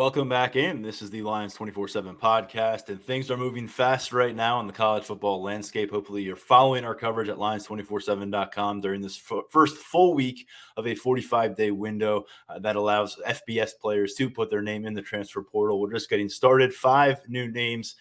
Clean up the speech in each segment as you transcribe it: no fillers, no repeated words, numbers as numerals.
Welcome back in. This is the Lions 24/7 podcast, and things are moving fast right now in the college football landscape. Hopefully, you're following our coverage at lions247.com during this first full week of a 45-day window that allows FBS players to put their name in the transfer portal. We're just getting started. 5 new names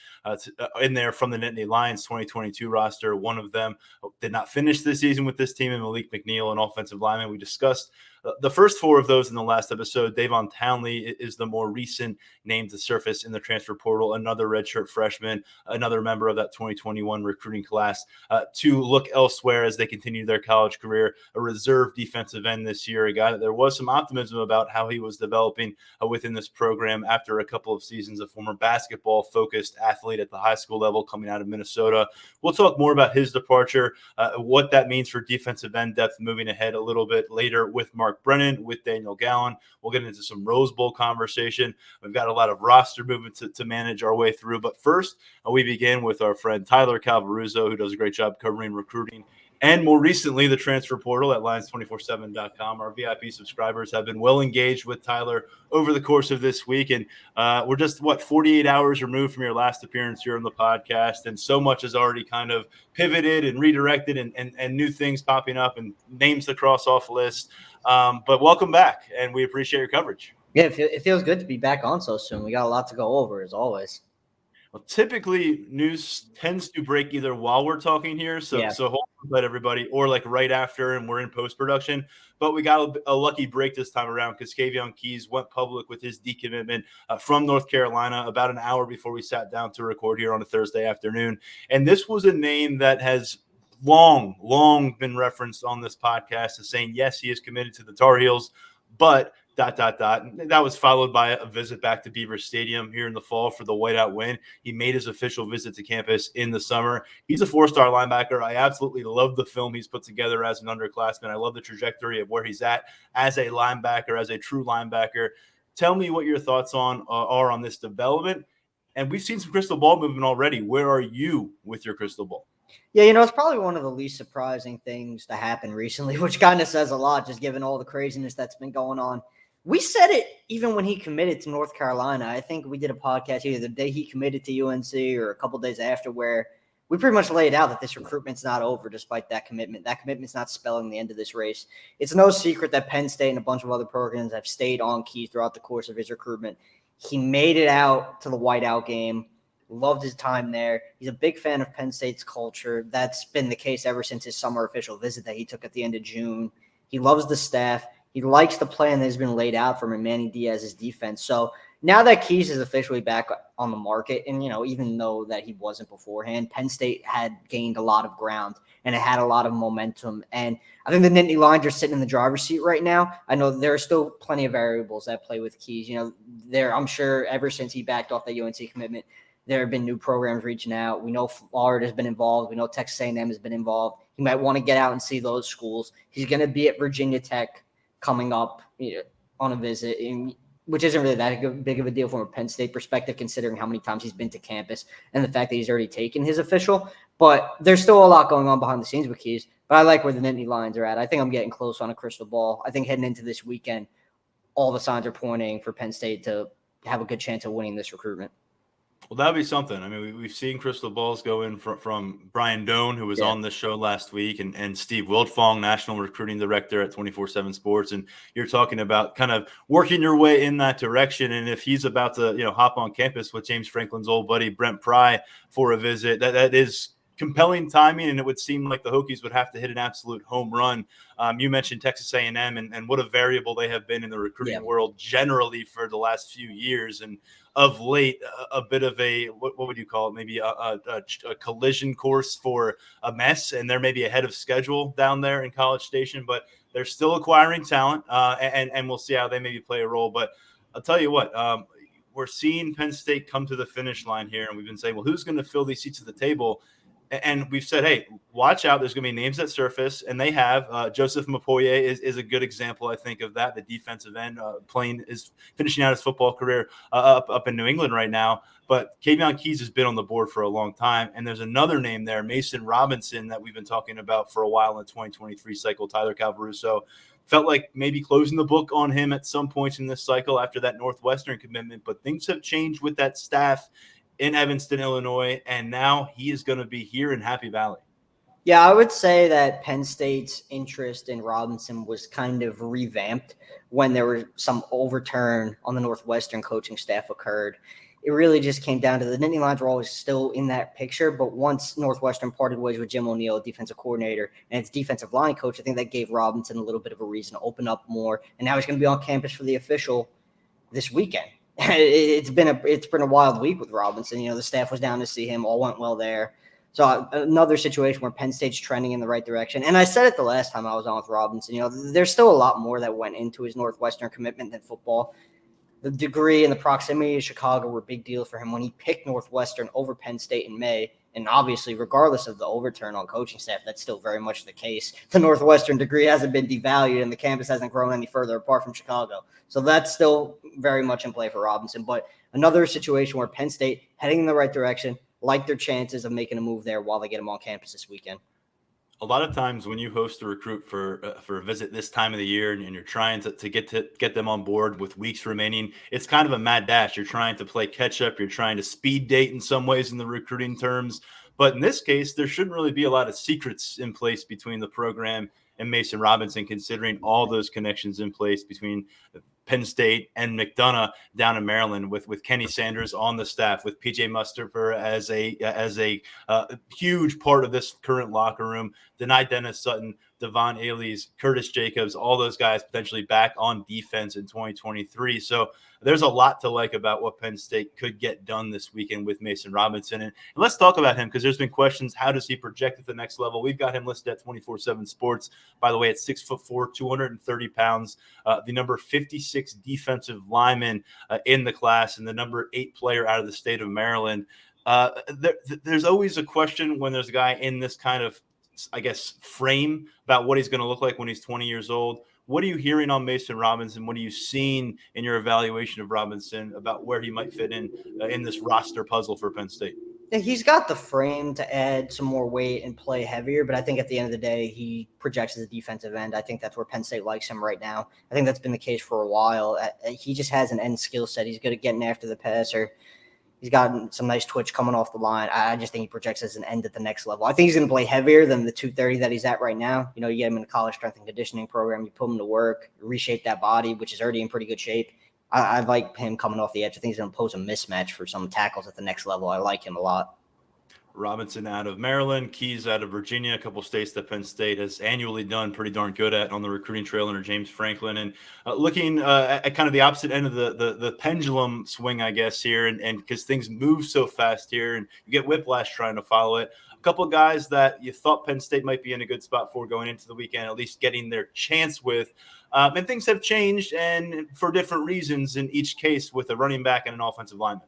in there from the Nittany Lions 2022 roster. One of them did not finish this season with this team, and Malik McNeil, an offensive lineman. We discussed the first 4 of those in the last episode. Davon Townley is the more recent name to surface in the transfer portal, another redshirt freshman, another member of that 2021 recruiting class to look elsewhere as they continue their college career. A reserve defensive end this year, a guy that there was some optimism about how he was developing within this program after a couple of seasons, a former basketball-focused athlete at the high school level coming out of Minnesota. We'll talk more about his departure, what that means for defensive end depth moving ahead a little bit later with Mark Brennan, with Daniel Gallen. We'll get into some Rose Bowl conversation. We've got a lot of roster movement to manage our way through. But first, we begin with our friend Tyler Calvaruso, who does a great job covering recruiting and more recently the transfer portal at lions247.com. Our VIP subscribers have been well engaged with Tyler over the course of this week. And we're just, 48 hours removed from your last appearance here on the podcast. And so much has already kind of pivoted and redirected and new things popping up and names to cross off lists. But welcome back, and we appreciate your coverage. Yeah, it feels good to be back on so soon. We got a lot to go over, as always. Well, typically, news tends to break either while we're talking here, so hold on, let everybody, or like right after, and we're in post-production. But we got a lucky break this time around because Kavion Keys went public with his decommitment from North Carolina about an hour before we sat down to record here on a Thursday afternoon. And this was a name that has long been referenced on this podcast as saying, yes, he is committed to the Tar Heels, but ... That was followed by a visit back to Beaver Stadium here in the fall for the whiteout win. He made his official visit to campus in the summer. He's a 4-star linebacker. I absolutely love the film he's put together as an underclassman. I love the trajectory of where he's at as a linebacker, as a true linebacker. Tell me what your thoughts are on this development. And we've seen some crystal ball movement already. Where are you with your crystal ball? Yeah, it's probably one of the least surprising things to happen recently, which kind of says a lot, just given all the craziness that's been going on. We said it even when he committed to North Carolina. I think we did a podcast either the day he committed to UNC or a couple days after where we pretty much laid out that this recruitment's not over despite that commitment. That commitment's not spelling the end of this race. It's no secret that Penn State and a bunch of other programs have stayed on Keys throughout the course of his recruitment. He made it out to the whiteout game. Loved his time there. He's a big fan of Penn State's culture. That's been the case ever since his summer official visit that he took at the end of June. He loves the staff. He likes the plan that has been laid out for him and Manny Diaz's defense. So now that Keys is officially back on the market, and, even though that he wasn't beforehand, Penn State had gained a lot of ground and it had a lot of momentum. And I think the Nittany Lions are sitting in the driver's seat right now. I know there are still plenty of variables that play with Keys. I'm sure ever since he backed off the UNC commitment, there have been new programs reaching out. We know Florida has been involved. We know Texas A&M has been involved. He might want to get out and see those schools. He's going to be at Virginia Tech coming up on a visit, which isn't really that big of a deal from a Penn State perspective, considering how many times he's been to campus and the fact that he's already taken his official. But there's still a lot going on behind the scenes with Keys. But I like where the Nittany Lions are at. I think I'm getting close on a crystal ball. I think heading into this weekend, all the signs are pointing for Penn State to have a good chance of winning this recruitment. Well, that'd be something. I mean, we've seen crystal balls go in from Brian Doan, who was on this show last week, and Steve Wildfong, National Recruiting Director at 24/7 Sports. And you're talking about kind of working your way in that direction. And if he's about to, hop on campus with James Franklin's old buddy Brent Pry for a visit, that is compelling timing, and it would seem like the Hokies would have to hit an absolute home run. You mentioned Texas A&M and what a variable they have been in the recruiting world generally for the last few years. And of late, a bit of a, what would you call it? Maybe a collision course for a mess. And they're maybe ahead of schedule down there in College Station, but they're still acquiring talent. And we'll see how they maybe play a role. But I'll tell you what, we're seeing Penn State come to the finish line here. And we've been saying, well, who's going to fill these seats at the table? And we've said, hey, watch out. There's going to be names that surface, and they have. Joseph Mapoye is a good example, I think, of that. The defensive end is finishing out his football career up in New England right now. But Kavion Keys has been on the board for a long time. And there's another name there, Mason Robinson, that we've been talking about for a while in the 2023 cycle, Tyler Calvaruso. felt like maybe closing the book on him at some points in this cycle after that Northwestern commitment, but things have changed with that staff in Evanston, Illinois, and now he is going to be here in Happy Valley. Yeah, I would say that Penn State's interest in Robinson was kind of revamped when there was some overturn on the Northwestern coaching staff occurred. It really just came down to the Nittany Lions were always still in that picture, but once Northwestern parted ways with Jim O'Neill, defensive coordinator, and its defensive line coach, I think that gave Robinson a little bit of a reason to open up more, and now he's going to be on campus for the official this weekend. It's been a wild week with Robinson. You know, the staff was down to see him, all went well there. So another situation where Penn State's trending in the right direction. And I said it the last time I was on with Robinson, you know, there's still a lot more that went into his Northwestern commitment than football. The degree and the proximity to Chicago were big deals for him when he picked Northwestern over Penn State in May. And obviously, regardless of the overturn on coaching staff, that's still very much the case. The Northwestern degree hasn't been devalued and the campus hasn't grown any further apart from Chicago. So that's still very much in play for Robinson. But another situation where Penn State heading in the right direction, like their chances of making a move there while they get him on campus this weekend. A lot of times when you host a recruit for a visit this time of the year and you're trying to get them on board with weeks remaining, it's kind of a mad dash. You're trying to play catch up. You're trying to speed date in some ways in the recruiting terms. But in this case, there shouldn't really be a lot of secrets in place between the program and Mason Robinson, considering all those connections in place between Penn State and McDonough down in Maryland, with Kenny Sanders on the staff, with PJ Mustafer as a huge part of this current locker room, Denai Dennis Sutton, Devon Ailey's, Curtis Jacobs, all those guys potentially back on defense in 2023. So there's a lot to like about what Penn State could get done this weekend with Mason Robinson. And let's talk about him, because there's been questions. How does he project at the next level? We've got him listed at 24/7 Sports, by the way, at 6'4", 230 pounds, the number 56 defensive lineman in the class, and the number 8 player out of the state of Maryland. There's always a question when there's a guy in this kind of, I guess, frame about what he's going to look like when he's 20 years old. What are you hearing on Mason Robinson? What are you seeing in your evaluation of Robinson about where he might fit in this roster puzzle for Penn State? Yeah, he's got the frame to add some more weight and play heavier, but I think at the end of the day, he projects as a defensive end. I think that's where Penn State likes him right now. I think that's been the case for a while. He just has an end skill set. He's good at getting after the passer. He's gotten some nice twitch coming off the line. I just think he projects as an end at the next level. I think he's going to play heavier than the 230 that he's at right now. You know, you get him in a college strength and conditioning program, you put him to work, reshape that body, which is already in pretty good shape. I like him coming off the edge. I think he's going to pose a mismatch for some tackles at the next level. I like him a lot. Robinson out of Maryland, Keys out of Virginia, a couple states that Penn State has annually done pretty darn good at on the recruiting trail under James Franklin. And looking at kind of the opposite end of the pendulum swing, I guess, here, and because things move so fast here and you get whiplash trying to follow it. A couple of guys that you thought Penn State might be in a good spot for going into the weekend, at least getting their chance with. And things have changed, and for different reasons in each case, with a running back and an offensive lineman.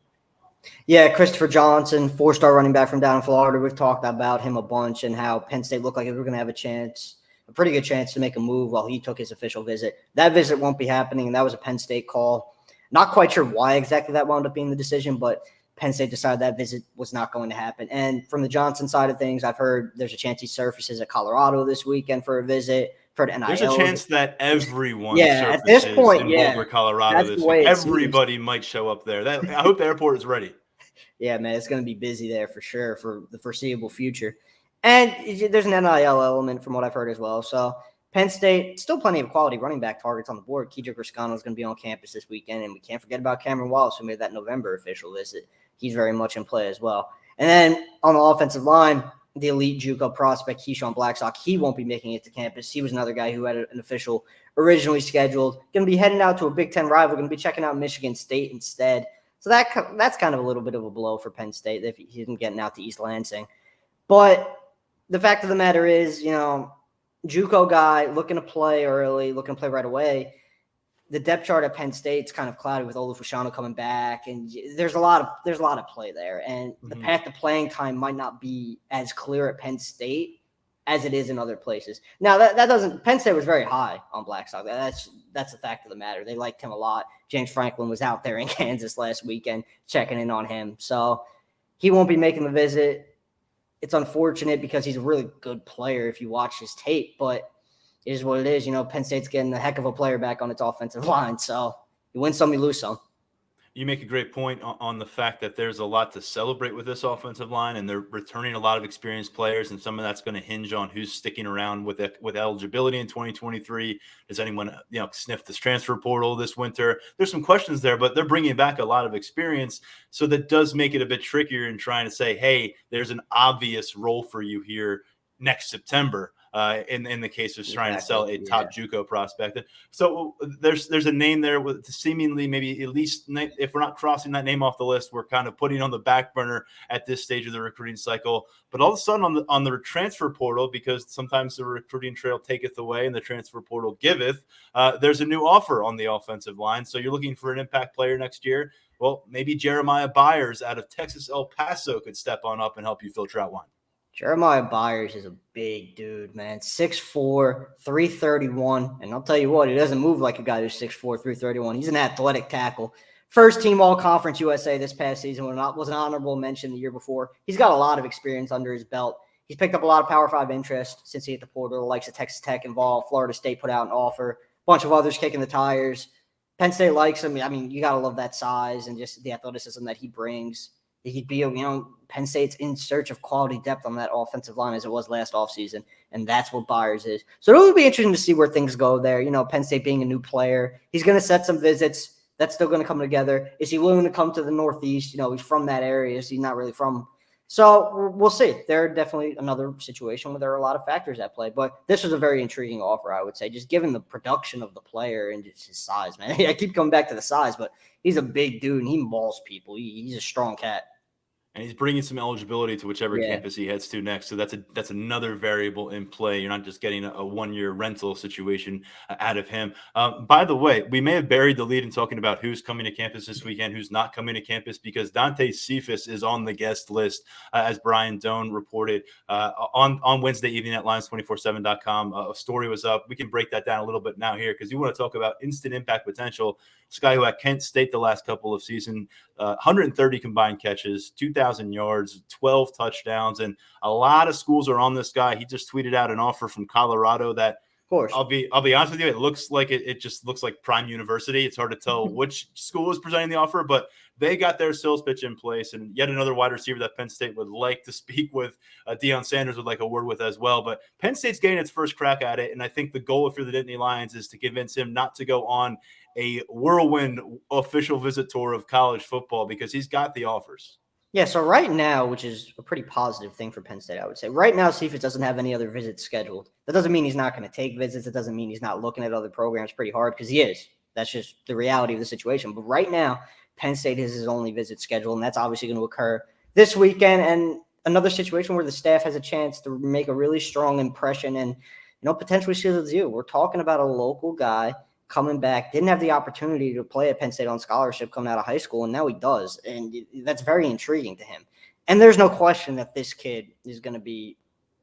Yeah, Christopher Johnson, 4-star running back from down in Florida. We've talked about him a bunch and how Penn State looked like they were going to have a pretty good chance to make a move while he took his official visit. That visit won't be happening, and that was a Penn State call. Not quite sure why exactly that wound up being the decision, but Penn State decided that visit was not going to happen. And from the Johnson side of things, I've heard there's a chance he surfaces at Colorado this weekend for a visit. There's a chance that everyone at this point, in Boulder, Colorado this week. Everybody might show up there. I hope the airport is ready. Yeah, man, it's going to be busy there for sure for the foreseeable future. And there's an NIL element from what I've heard as well. So Penn State, still plenty of quality running back targets on the board. Kedrick Riscano is going to be on campus this weekend, and we can't forget about Cameron Wallace, who made that November official visit. He's very much in play as well. And then on the offensive line, the elite JUCO prospect, Keyshawn Blackstock, he won't be making it to campus. He was another guy who had an official originally scheduled. Going to be heading out to a Big Ten rival, going to be checking out Michigan State instead. So that's kind of a little bit of a blow for Penn State if he isn't getting out to East Lansing. But the fact of the matter is, you know, JUCO guy looking to play early, looking to play right away. The depth chart at Penn State's kind of cloudy with Olu Fashanu coming back, and there's a lot of play there. And the path to playing time might not be as clear at Penn State as it is in other places. Now that doesn't. Penn State was very high on Blackstock. That's the fact of the matter. They liked him a lot. James Franklin was out there in Kansas last weekend checking in on him, so he won't be making the visit. It's unfortunate because he's a really good player if you watch his tape, but it is what it is. Penn State's getting a heck of a player back on its offensive line. So you win some, you lose some. You make a great point on the fact that there's a lot to celebrate with this offensive line, and they're returning a lot of experienced players, and some of that's going to hinge on who's sticking around with eligibility in 2023. Does anyone sniff this transfer portal this winter? There's some questions there, but they're bringing back a lot of experience, so that does make it a bit trickier in trying to say, hey, there's an obvious role for you here next September. In the case of trying to sell a top JUCO prospect. So there's a name there with seemingly maybe at least, if we're not crossing that name off the list, we're kind of putting on the back burner at this stage of the recruiting cycle. But all of a sudden on the transfer portal, because sometimes the recruiting trail taketh away and the transfer portal giveth, there's a new offer on the offensive line. So you're looking for an impact player next year. Well, maybe Jeremiah Byers out of Texas El Paso could step on up and help you filter out one. Jeremiah Byers is a big dude, man. 6'4", 331. And I'll tell you what, he doesn't move like a guy who's 6'4", 331. He's an athletic tackle. First team All-Conference USA this past season, was an honorable mention the year before. He's got a lot of experience under his belt. He's picked up a lot of Power 5 interest since he hit the portal. The likes of Texas Tech involved. Florida State put out an offer. A bunch of others kicking the tires. Penn State likes him. I mean, you got to love that size and just the athleticism that he brings. He could be, Penn State's in search of quality depth on that offensive line as it was last offseason, and that's what Byers is. So it will be interesting to see where things go there. Penn State being a new player, he's going to set some visits. That's still going to come together. Is he willing to come to the Northeast? He's from that area. Is he not really from? So we'll see. They're definitely another situation where there are a lot of factors at play. But this was a very intriguing offer, I would say, just given the production of the player and just his size, man. I keep coming back to the size, but he's a big dude, and he mauls people. He's a strong cat. And he's bringing some eligibility to whichever campus he heads to next. So that's another variable in play. You're not just getting a one-year rental situation out of him. By the way, we may have buried the lead in talking about who's coming to campus this weekend, who's not coming to campus, because Dante Cephas is on the guest list, as Brian Doan reported on Wednesday evening at Lions247.com. A story was up. We can break that down a little bit now here because you want to talk about instant impact potential. This guy who at Kent State the last couple of seasons, 130 combined catches, 2,000 yards, 12 touchdowns, and a lot of schools are on this guy. He just tweeted out an offer from Colorado that, of course, I'll be honest with you, it looks like it just looks like Prime University. It's hard to tell which school is presenting the offer, but they got their sales pitch in place, and yet another wide receiver that Penn State would like to speak with, Deion Sanders would like a word with as well. But Penn State's getting its first crack at it, and I think the goal for the Nittany Lions is to convince him not to go on a whirlwind official visit tour of college football because he's got the offers. Yeah, so right now, which is a pretty positive thing for Penn State, I would say. Right now, Cephas doesn't have any other visits scheduled. That doesn't mean he's not going to take visits. It doesn't mean he's not looking at other programs pretty hard, because he is. That's just the reality of the situation. But right now, Penn State is his only visit scheduled, and that's obviously going to occur this weekend. And another situation where the staff has a chance to make a really strong impression and, potentially seal the deal. We're talking about a local guy coming back, didn't have the opportunity to play at Penn State on scholarship coming out of high school, and now he does. And that's very intriguing to him. And there's no question that this kid is going to be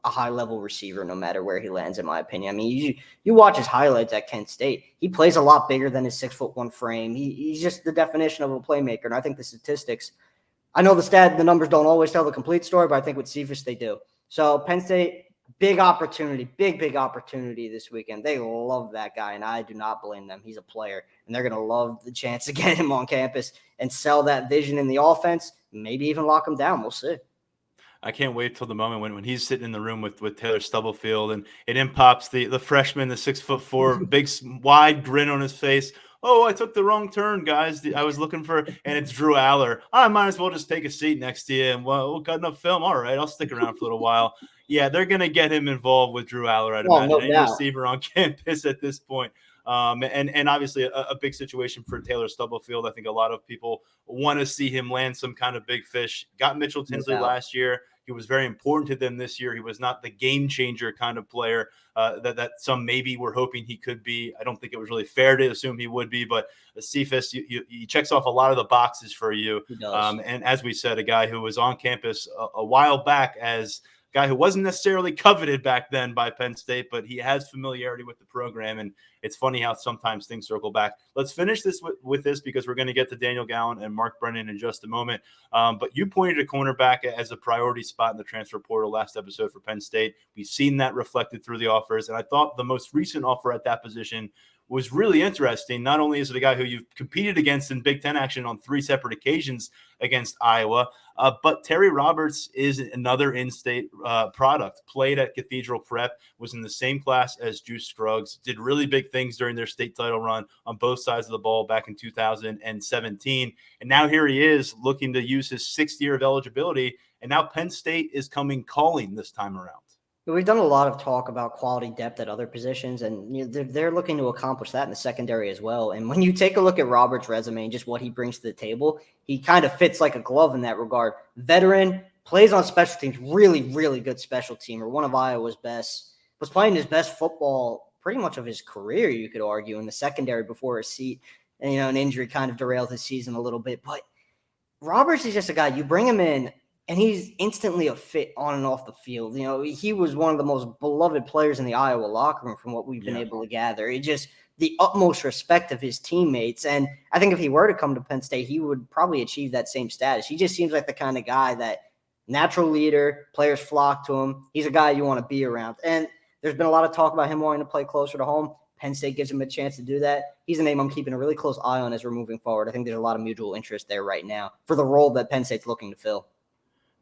a high-level receiver no matter where he lands, in my opinion. I mean, you watch his highlights at Kent State. He plays a lot bigger than his 6'1" frame. He's just the definition of a playmaker, and I think the statistics – I know the numbers don't always tell the complete story, but I think with Cephas they do. So Penn State – big opportunity, big opportunity this weekend. They love that guy, and I do not blame them. He's a player, and they're going to love the chance to get him on campus and sell that vision in the offense, maybe even lock him down. We'll see. I can't wait till the moment when he's sitting in the room with Taylor Stubblefield, and it in pops the freshman, the 6'4", big wide grin on his face. Oh, I took the wrong turn, guys. I was looking for, and it's Drew Aller. I might as well just take a seat next to you, and we'll cut enough film. All right, I'll stick around for a little while. Yeah, they're going to get him involved with Drew Aller, I'd imagine. Any receiver on campus at this point. And obviously a big situation for Taylor Stubblefield. I think a lot of people want to see him land some kind of big fish. Got Mitchell Tinsley last year. He was very important to them this year. He was not the game changer kind of player that some maybe were hoping he could be. I don't think it was really fair to assume he would be, but Cephas, he checks off a lot of the boxes for you. He does. And as we said, a guy who was on campus a while back as guy who wasn't necessarily coveted back then by Penn State, but he has familiarity with the program. And it's funny how sometimes things circle back. Let's finish this with this, because we're going to get to Daniel Gallen and Mark Brennan in just a moment. But you pointed a cornerback as a priority spot in the transfer portal last episode for Penn State. We've seen that reflected through the offers. And I thought the most recent offer at that position was really interesting. Not only is it a guy who you've competed against in Big Ten action on 3 separate occasions against Iowa, but Terry Roberts is another in-state product. Played at Cathedral Prep, was in the same class as Juice Scruggs, did really big things during their state title run on both sides of the ball back in 2017. And now here he is looking to use his 6th year of eligibility. And now Penn State is coming calling this time around. We've done a lot of talk about quality depth at other positions, and they're looking to accomplish that in the secondary as well. And when you take a look at Robert's resume and just what he brings to the table, he kind of fits like a glove in that regard. Veteran, plays on special teams, really, really good special teamer, one of Iowa's best, was playing his best football pretty much of his career, you could argue, in the secondary before his seat. And, an injury kind of derailed his season a little bit. But Roberts is just a guy, you bring him in, and he's instantly a fit on and off the field. He was one of the most beloved players in the Iowa locker room from what we've been able to gather. It just the utmost respect of his teammates. And I think if he were to come to Penn State, he would probably achieve that same status. He just seems like the kind of guy that natural leader, players flock to him. He's a guy you want to be around. And there's been a lot of talk about him wanting to play closer to home. Penn State gives him a chance to do that. He's a name I'm keeping a really close eye on as we're moving forward. I think there's a lot of mutual interest there right now for the role that Penn State's looking to fill.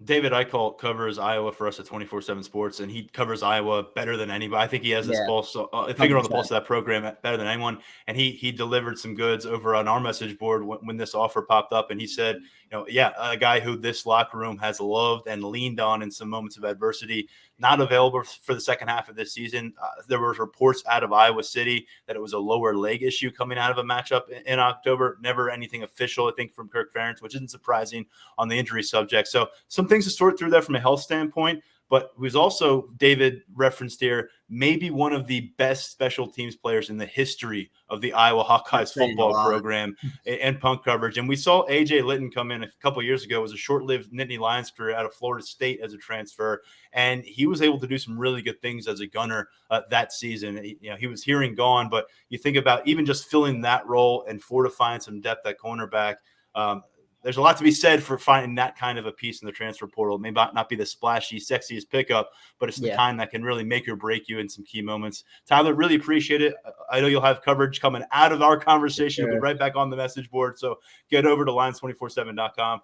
David Eichholt covers Iowa for us at 24/7 Sports, and he covers Iowa better than anybody. I think he has his pulse, finger on the pulse of that program better than anyone. And he delivered some goods over on our message board when this offer popped up. And he said, a guy who this locker room has loved and leaned on in some moments of adversity, not available for the second half of this season. There were reports out of Iowa City that it was a lower leg issue coming out of a matchup in October. Never anything official, I think, from Kirk Ferentz, which isn't surprising on the injury subject. So some things to sort through there from a health standpoint. But who's also, David referenced here, maybe one of the best special teams players in the history of the Iowa Hawkeyes football program and punt coverage. And we saw A.J. Litton come in a couple of years ago. It was a short-lived Nittany Lions career out of Florida State as a transfer. And he was able to do some really good things as a gunner that season. He was here and gone, but you think about even just filling that role and fortifying some depth at cornerback. There's a lot to be said for finding that kind of a piece in the transfer portal. It may not be the splashy, sexiest pickup, but it's the kind that can really make or break you in some key moments. Tyler, really appreciate it. I know you'll have coverage coming out of our conversation. You'll be right back on the message board. So get over to lions247.com.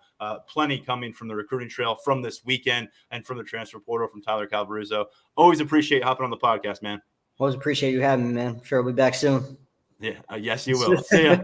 Plenty coming from the recruiting trail from this weekend and from the transfer portal from Tyler Calvaruso. Always appreciate hopping on the podcast, man. Always appreciate you having me, man. Sure, we'll be back soon. Yeah, yes, you will. See ya.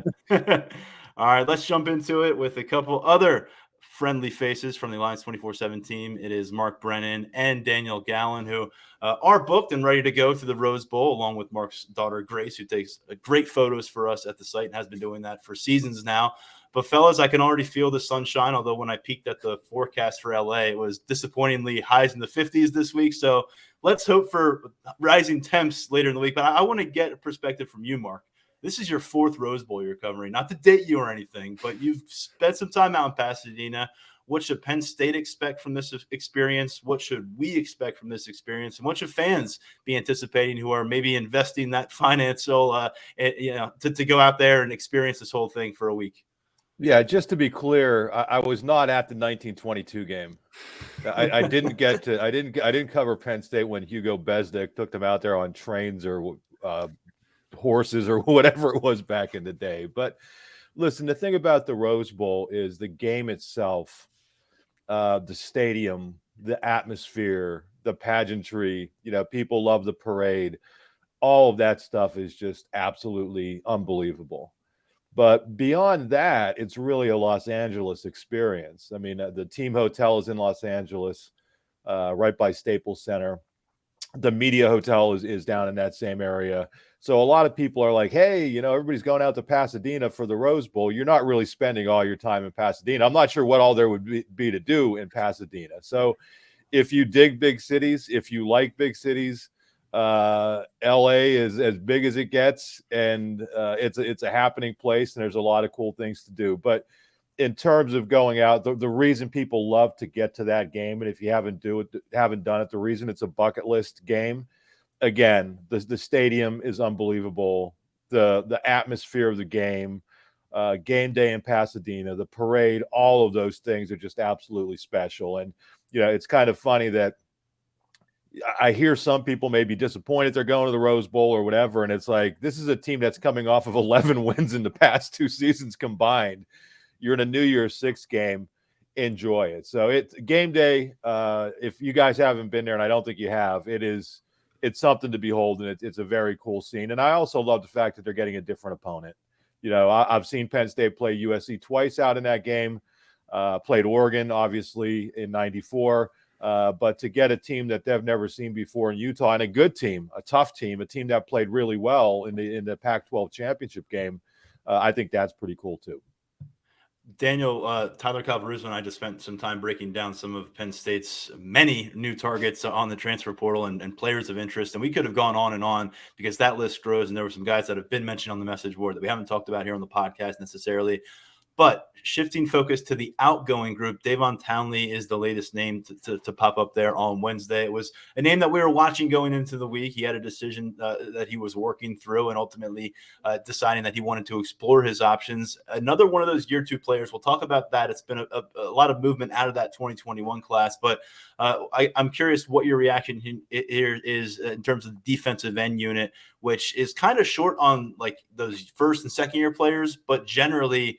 All right, let's jump into it with a couple other friendly faces from the Lions 24/7 team. It is Mark Brennan and Daniel Gallen, who are booked and ready to go to the Rose Bowl, along with Mark's daughter, Grace, who takes great photos for us at the site and has been doing that for seasons now. But, fellas, I can already feel the sunshine, although when I peeked at the forecast for L.A., it was disappointingly highs in the 50s this week. So let's hope for rising temps later in the week. But I want to get a perspective from you, Mark. This is your 4th Rose Bowl you're covering. Not to date you or anything, but you've spent some time out in Pasadena. What should Penn State expect from this experience? What should we expect from this experience? And what should fans be anticipating who are maybe investing that financial, to go out there and experience this whole thing for a week? Yeah, just to be clear, I was not at the 1922 game. I didn't get to. I didn't cover Penn State when Hugo Besdick took them out there on trains or horses or whatever it was back in the day. But listen, the thing about the Rose Bowl is the game itself, the stadium, the atmosphere, the pageantry. People love the parade. All of that stuff is just absolutely unbelievable. But beyond that, it's really a Los Angeles experience. I mean, the team hotel is in Los Angeles, right by Staples Center. The media hotel is down in that same area. So a lot of people are like, hey, everybody's going out to Pasadena for the Rose Bowl. You're not really spending all your time in Pasadena. I'm not sure what all there would be to do in Pasadena. So if you dig big cities, if you like big cities, LA is as big as it gets, and it's a happening place, and there's a lot of cool things to do. But in terms of going out, the reason people love to get to that game, and if you haven't done it, the reason it's a bucket list game, again, the stadium is unbelievable. The atmosphere of the game, game day in Pasadena, the parade, all of those things are just absolutely special. And it's kind of funny that I hear some people may be disappointed they're going to the Rose Bowl or whatever, and it's like, this is a team that's coming off of 11 wins in the past 2 seasons combined. You're in a New Year's Six game. Enjoy it. So it's game day. If you guys haven't been there, and I don't think you have, it's something to behold, and it's a very cool scene. And I also love the fact that they're getting a different opponent. I've seen Penn State play USC twice out in that game, played Oregon, obviously, in '94. But to get a team that they've never seen before in Utah, and a good team, a tough team, a team that played really well in the Pac-12 championship game, I think that's pretty cool too. Daniel, Tyler Calvaruso and I just spent some time breaking down some of Penn State's many new targets on the transfer portal and players of interest. And we could have gone on and on because that list grows. And there were some guys that have been mentioned on the message board that we haven't talked about here on the podcast necessarily. But shifting focus to the outgoing group, Davon Townley is the latest name to pop up there on Wednesday. It was a name that we were watching going into the week. He had a decision that he was working through and ultimately deciding that he wanted to explore his options. Another one of those year 2 players. We'll talk about that. It's been a lot of movement out of that 2021 class. But I'm curious what your reaction here is in terms of the defensive end unit, which is kind of short on like those first and second year players, but generally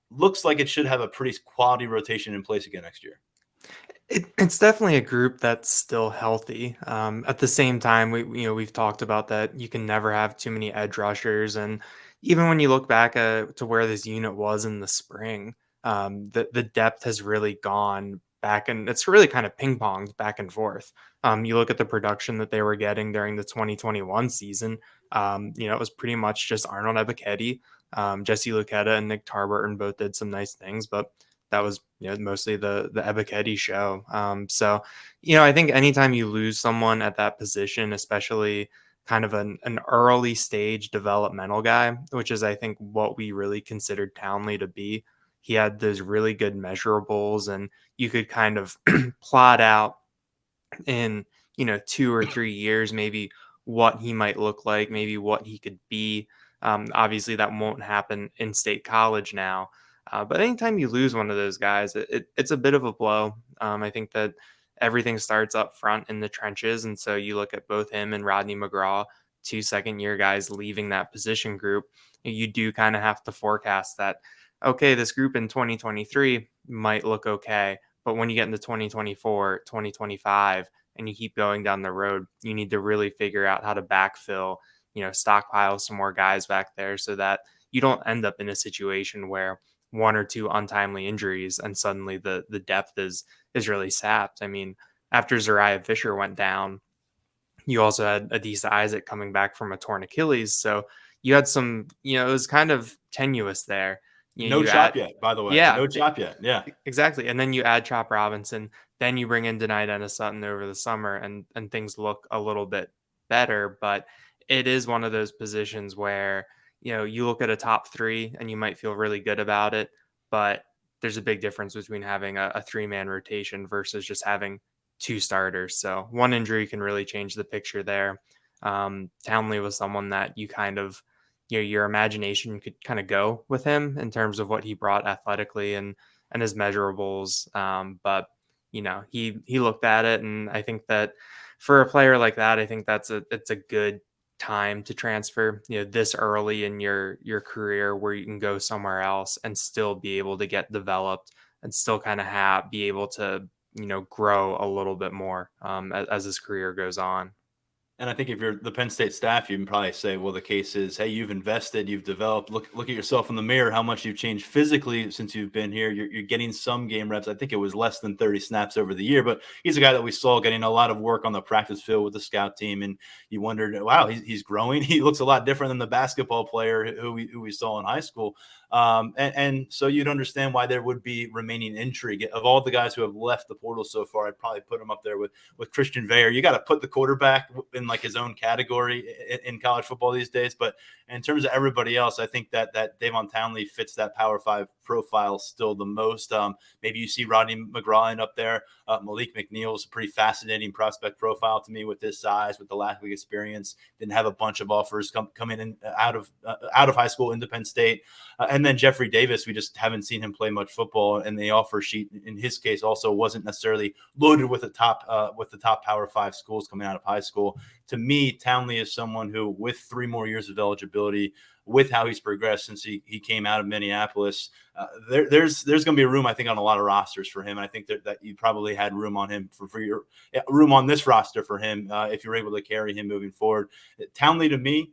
looks like it should have a pretty quality rotation in place again next year. It's definitely a group that's still healthy. At the same time, we've talked about that you can never have too many edge rushers, and even when you look back to where this unit was in the spring, the depth has really gone back, and it's really kind of ping ponged back and forth. You look at the production that they were getting during the 2021 season. It was pretty much just Arnold Ebiketie. Jesse Luketa and Nick Tarburton both did some nice things, but that was mostly the Ebiketie show. So I think anytime you lose someone at that position, especially kind of an early stage developmental guy, which is I think what we really considered Townley to be, he had those really good measurables, and you could kind of plot out in 2 or 3 years maybe what he might look like, maybe what he could be. Obviously, that won't happen in State College now. But anytime you lose one of those guys, it's a bit of a blow. I think that everything starts up front in the trenches. And so you look at both him and Rodney McGraw, 2 second-year guys leaving that position group. You do kind of have to forecast that, okay, this group in 2023 might look okay. But when you get into 2024, 2025, and you keep going down the road, you need to really figure out how to backfill, stockpile some more guys back there so that you don't end up in a situation where 1 or 2 untimely injuries and suddenly the depth is really sapped. I mean, after Zariah Fisher went down, you also had Adisa Isaac coming back from a torn Achilles. So you had some, it was kind of tenuous there. No chop yet, by the way. Yeah. No chop yet. Yeah. Exactly. And then you add Chop Robinson, then you bring in Denai Dennis Sutton over the summer and things look a little bit better. But it is one of those positions where, you look at a top 3 and you might feel really good about it, but there's a big difference between having a 3-man rotation versus just having 2 starters. So one injury can really change the picture there. Townley was someone that you kind of, your imagination could kind of go with him in terms of what he brought athletically and his measurables. But he looked at it, and I think that for a player like that, I think it's a good time to transfer, this early in your career where you can go somewhere else and still be able to get developed and still kind of be able to, grow a little bit more as his career goes on. And I think if you're the Penn State staff, you can probably say, well, the case is, hey, you've invested, you've developed. Look at yourself in the mirror, how much you've changed physically since you've been here. You're getting some game reps. I think it was less than 30 snaps over the year, but he's a guy that we saw getting a lot of work on the practice field with the scout team. And you wondered, wow, he's growing. He looks a lot different than the basketball player who we saw in high school. And so you'd understand why there would be remaining intrigue. Of all the guys who have left the portal so far, I'd probably put him up there with Christian Veyer. You got to put the quarterback, in like his own category in college football these days. But in terms of everybody else, I think that Davon Townley fits that Power 5 profile still the most. Maybe you see Rodney McGraw end up there. Malik McNeil is a pretty fascinating prospect profile to me with his size, with the lack of experience. Didn't have a bunch of offers come in out of high school into Penn State. And then Jeffrey Davis, we just haven't seen him play much football, and the offer sheet in his case also wasn't necessarily loaded with the top Power 5 schools coming out of high school. To me, Townley is someone who, with 3 more years of eligibility, with how he's progressed since he came out of Minneapolis, there's going to be a room, I think, on a lot of rosters for him. I think that you probably had room on him for your room on this roster for him if you're able to carry him moving forward. Townley, to me,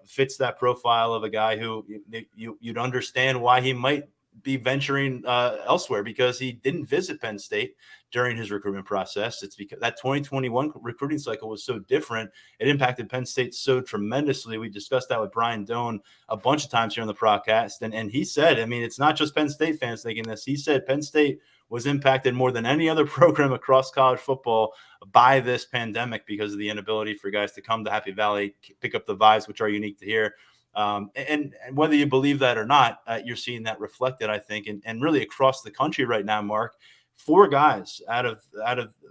fits that profile of a guy who you'd understand why he might be venturing elsewhere, because he didn't visit Penn State during his recruitment process. It's because that 2021 recruiting cycle was so different. It impacted Penn State so tremendously. We discussed that with Brian Doan a bunch of times here on the podcast. And he said, I mean, it's not just Penn State fans thinking this. He said Penn State was impacted more than any other program across college football by this pandemic because of the inability for guys to come to Happy Valley, pick up the vibes, which are unique to here. And whether you believe that or not, you're seeing that reflected, I think, and really across the country right now, Mark. 4 guys out of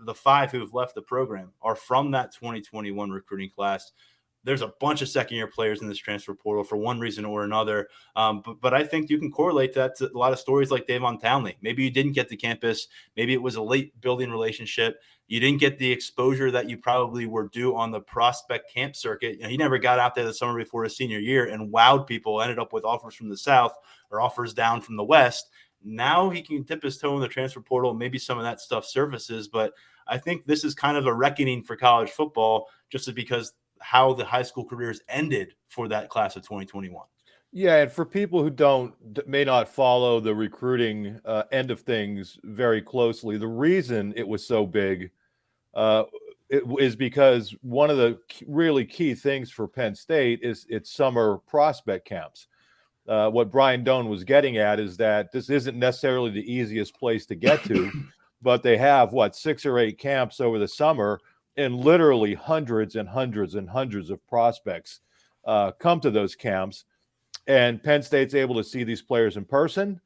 the 5 who've left the program are from that 2021 recruiting class. There's a bunch of second-year players in this transfer portal for one reason or another. But I think you can correlate that to a lot of stories like Davon Townley. Maybe you didn't get to campus. Maybe it was a late building relationship. You didn't get the exposure that you probably were due on the prospect camp circuit. He never got out there the summer before his senior year and wowed people, ended up with offers from the South or offers down from the West. Now he can dip his toe in the transfer portal. Maybe some of that stuff surfaces. But I think this is kind of a reckoning for college football just because how the high school careers ended for that class of 2021. Yeah, and for people who may not follow the recruiting end of things very closely, the reason it was so big it is because one of the really key things for Penn State is its summer prospect camps. What Brian Doan was getting at is that this isn't necessarily the easiest place to get to, but they have 6 or 8 camps over the summer, and literally hundreds and hundreds and hundreds of prospects come to those camps. And Penn State's able to see these players in person.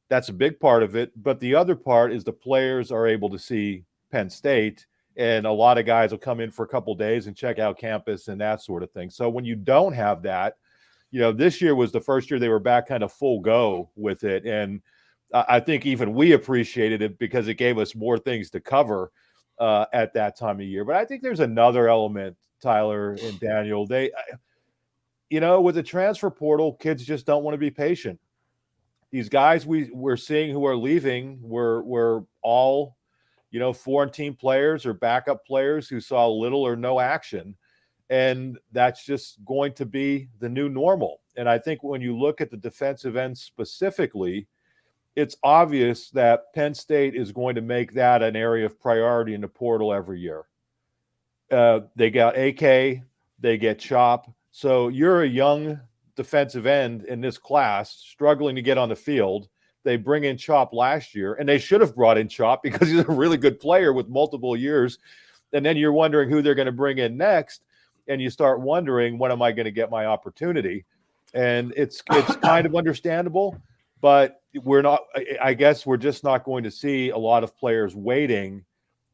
That's a big part of it. But the other part is the players are able to see Penn State, and a lot of guys will come in for a couple of days and check out campus and that sort of thing. So when you don't have that, this year was the first year they were back kind of full go with it. And I think even we appreciated it because it gave us more things to cover at that time of year. But I think there's another element, Tyler and Daniel. They, with the transfer portal, kids just don't want to be patient. These guys we're seeing who are leaving were all, foreign team players or backup players who saw little or no action. And that's just going to be the new normal. And I think when you look at the defensive end specifically, it's obvious that Penn State is going to make that an area of priority in the portal every year. They got AK, they get Chop. So you're a young defensive end in this class struggling to get on the field. They bring in Chop last year, and they should have brought in Chop because he's a really good player with multiple years. And then you're wondering who they're going to bring in next. And you start wondering, when am I going to get my opportunity? And it's kind of understandable, but I guess we're just not going to see a lot of players waiting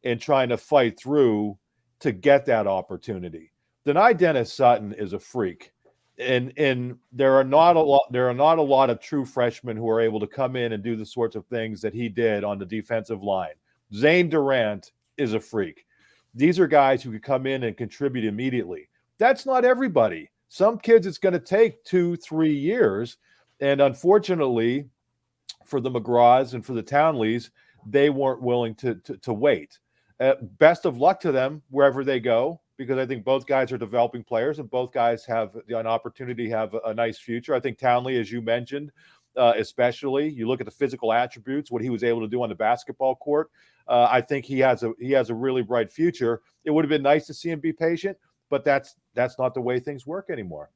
and trying to fight through to get that opportunity. Deni Dennis Sutton is a freak. And there are not a lot of true freshmen who are able to come in and do the sorts of things that he did on the defensive line. Zane Durant is a freak. These are guys who could come in and contribute immediately. That's not everybody. Some kids, it's going to take 2-3 years. And unfortunately, for the McGraws and for the Townleys, they weren't willing to wait. Best of luck to them wherever they go, because I think both guys are developing players and both guys have an opportunity to have a nice future. I think Townley, as you mentioned, especially, you look at the physical attributes, what he was able to do on the basketball court. I think he has a really bright future. It would have been nice to see him be patient, but that's not the way things work anymore.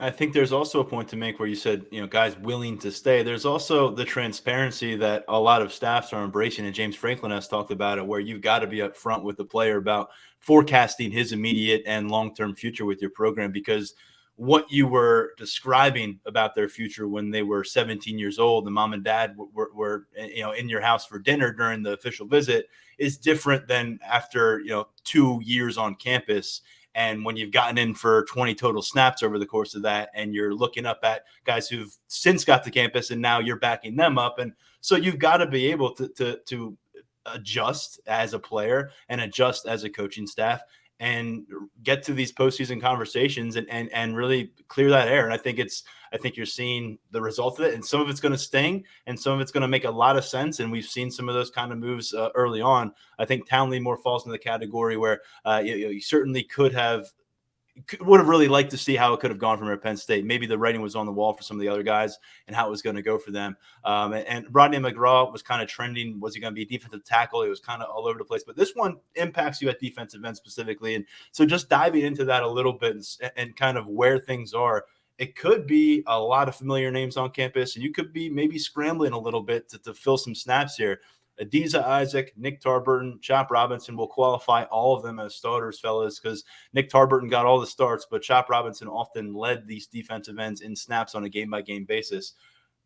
I think there's also a point to make where you said, guys willing to stay. There's also the transparency that a lot of staffs are embracing, and James Franklin has talked about it, where you've got to be upfront with the player about forecasting his immediate and long-term future with your program, because what you were describing about their future when they were 17 years old and mom and dad were in your house for dinner during the official visit is different than after 2 years on campus. And when you've gotten in for 20 total snaps over the course of that, and you're looking up at guys who've since got to campus and now you're backing them up. And so you've got to be able to adjust as a player and adjust as a coaching staff and get to these postseason conversations and really clear that air. And I think you're seeing the result of it, and some of it's going to sting and some of it's going to make a lot of sense. And we've seen some of those kind of moves early on. I think Townley more falls in the category where you certainly would have really liked to see how it could have gone from Penn State. Maybe the writing was on the wall for some of the other guys and how it was going to go for them. And Rodney McGraw was kind of trending. Was he going to be a defensive tackle? He was kind of all over the place. But this one impacts you at defensive end specifically. And so just diving into that a little bit and kind of where things are, it could be a lot of familiar names on campus, and you could be maybe scrambling a little bit to fill some snaps here. Adiza Isaac, Nick Tarburton, Chop Robinson will qualify all of them as starters, fellas, because Nick Tarburton got all the starts, but Chop Robinson often led these defensive ends in snaps on a game-by-game basis.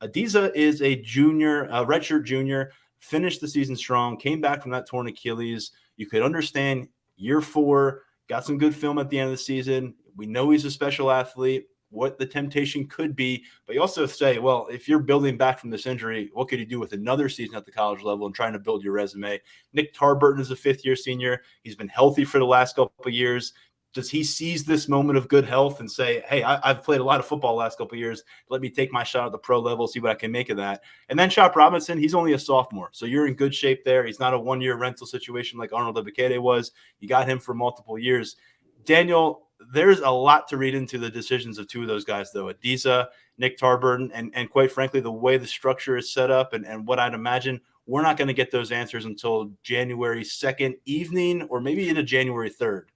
Adiza is a junior, a redshirt junior, finished the season strong, came back from that torn Achilles. You could understand year 4, got some good film at the end of the season. We know he's a special athlete, what the temptation could be, but you also say, well, if you're building back from this injury, what could you do with another season at the college level and trying to build your resume? Nick Tarburton is a 5th-year senior. He's been healthy for the last couple of years. Does he seize this moment of good health and say, hey, I've played a lot of football the last couple of years. Let me take my shot at the pro level, see what I can make of that. And then Chop Robinson, he's only a sophomore, so you're in good shape there. He's not a 1-year rental situation like Arnold Ebiketie was. You got him for multiple years. Daniel, there's a lot to read into the decisions of 2 of those guys, though. Adiza, Nick Tarburton, and quite frankly, the way the structure is set up and what I'd imagine, we're not going to get those answers until January 2nd evening or maybe into January 3rd.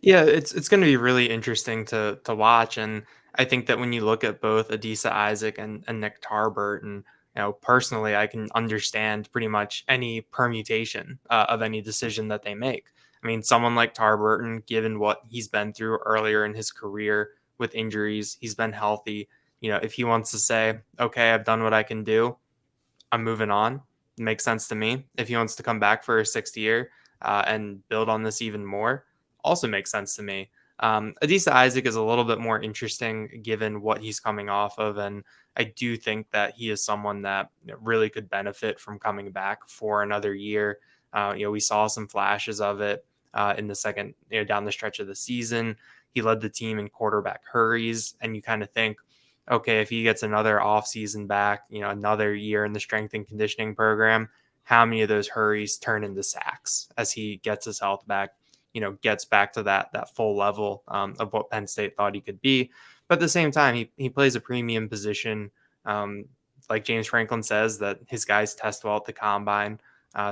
Yeah, it's going to be really interesting to watch. And I think that when you look at both Adiza Isaac and Nick Tarburton, personally, I can understand pretty much any permutation of any decision that they make. I mean, someone like Tarburton, given what he's been through earlier in his career with injuries, he's been healthy. If he wants to say, okay, I've done what I can do, I'm moving on, it makes sense to me. If he wants to come back for a 6th year and build on this even more, also makes sense to me. Adiza Isaac is a little bit more interesting given what he's coming off of. And I do think that he is someone that really could benefit from coming back for another year. We saw some flashes of it in the second, down the stretch of the season. He led the team in quarterback hurries, and you kind of think, okay, if he gets another offseason back, another year in the strength and conditioning program, how many of those hurries turn into sacks as he gets his health back, gets back to that full level of what Penn State thought he could be. But at the same time, he plays a premium position. Like James Franklin says, that his guys test well at the combine.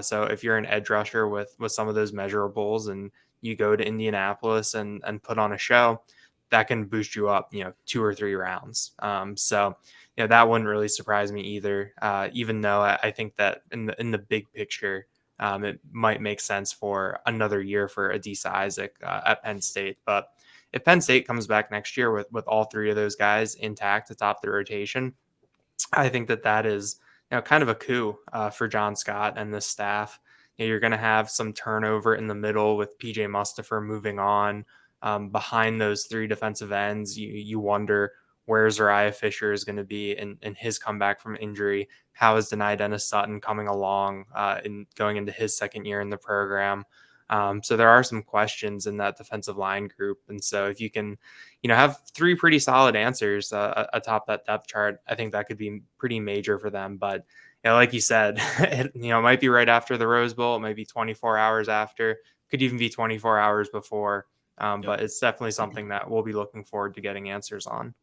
So if you're an edge rusher with some of those measurables and you go to Indianapolis and put on a show, that can boost you up, 2 or 3 rounds. So that wouldn't really surprise me either, even though I think that in the big picture, it might make sense for another year for Adiza Isaac at Penn State. But if Penn State comes back next year with all 3 of those guys intact atop the rotation, I think that is kind of a coup for John Scott and the staff. You're going to have some turnover in the middle with PJ Mustipher moving on. Behind those 3 defensive ends, you wonder where Zariah Fisher is going to be in his comeback from injury. How is Denai Dennis Sutton coming along in going into his 2nd year in the program? So there are some questions in that defensive line group. And so if you can, have 3 pretty solid answers atop that depth chart, I think that could be pretty major for them. But like you said, it might be right after the Rose Bowl. It might be 24 hours after, could even be 24 hours before. But it's definitely something that we'll be looking forward to getting answers on.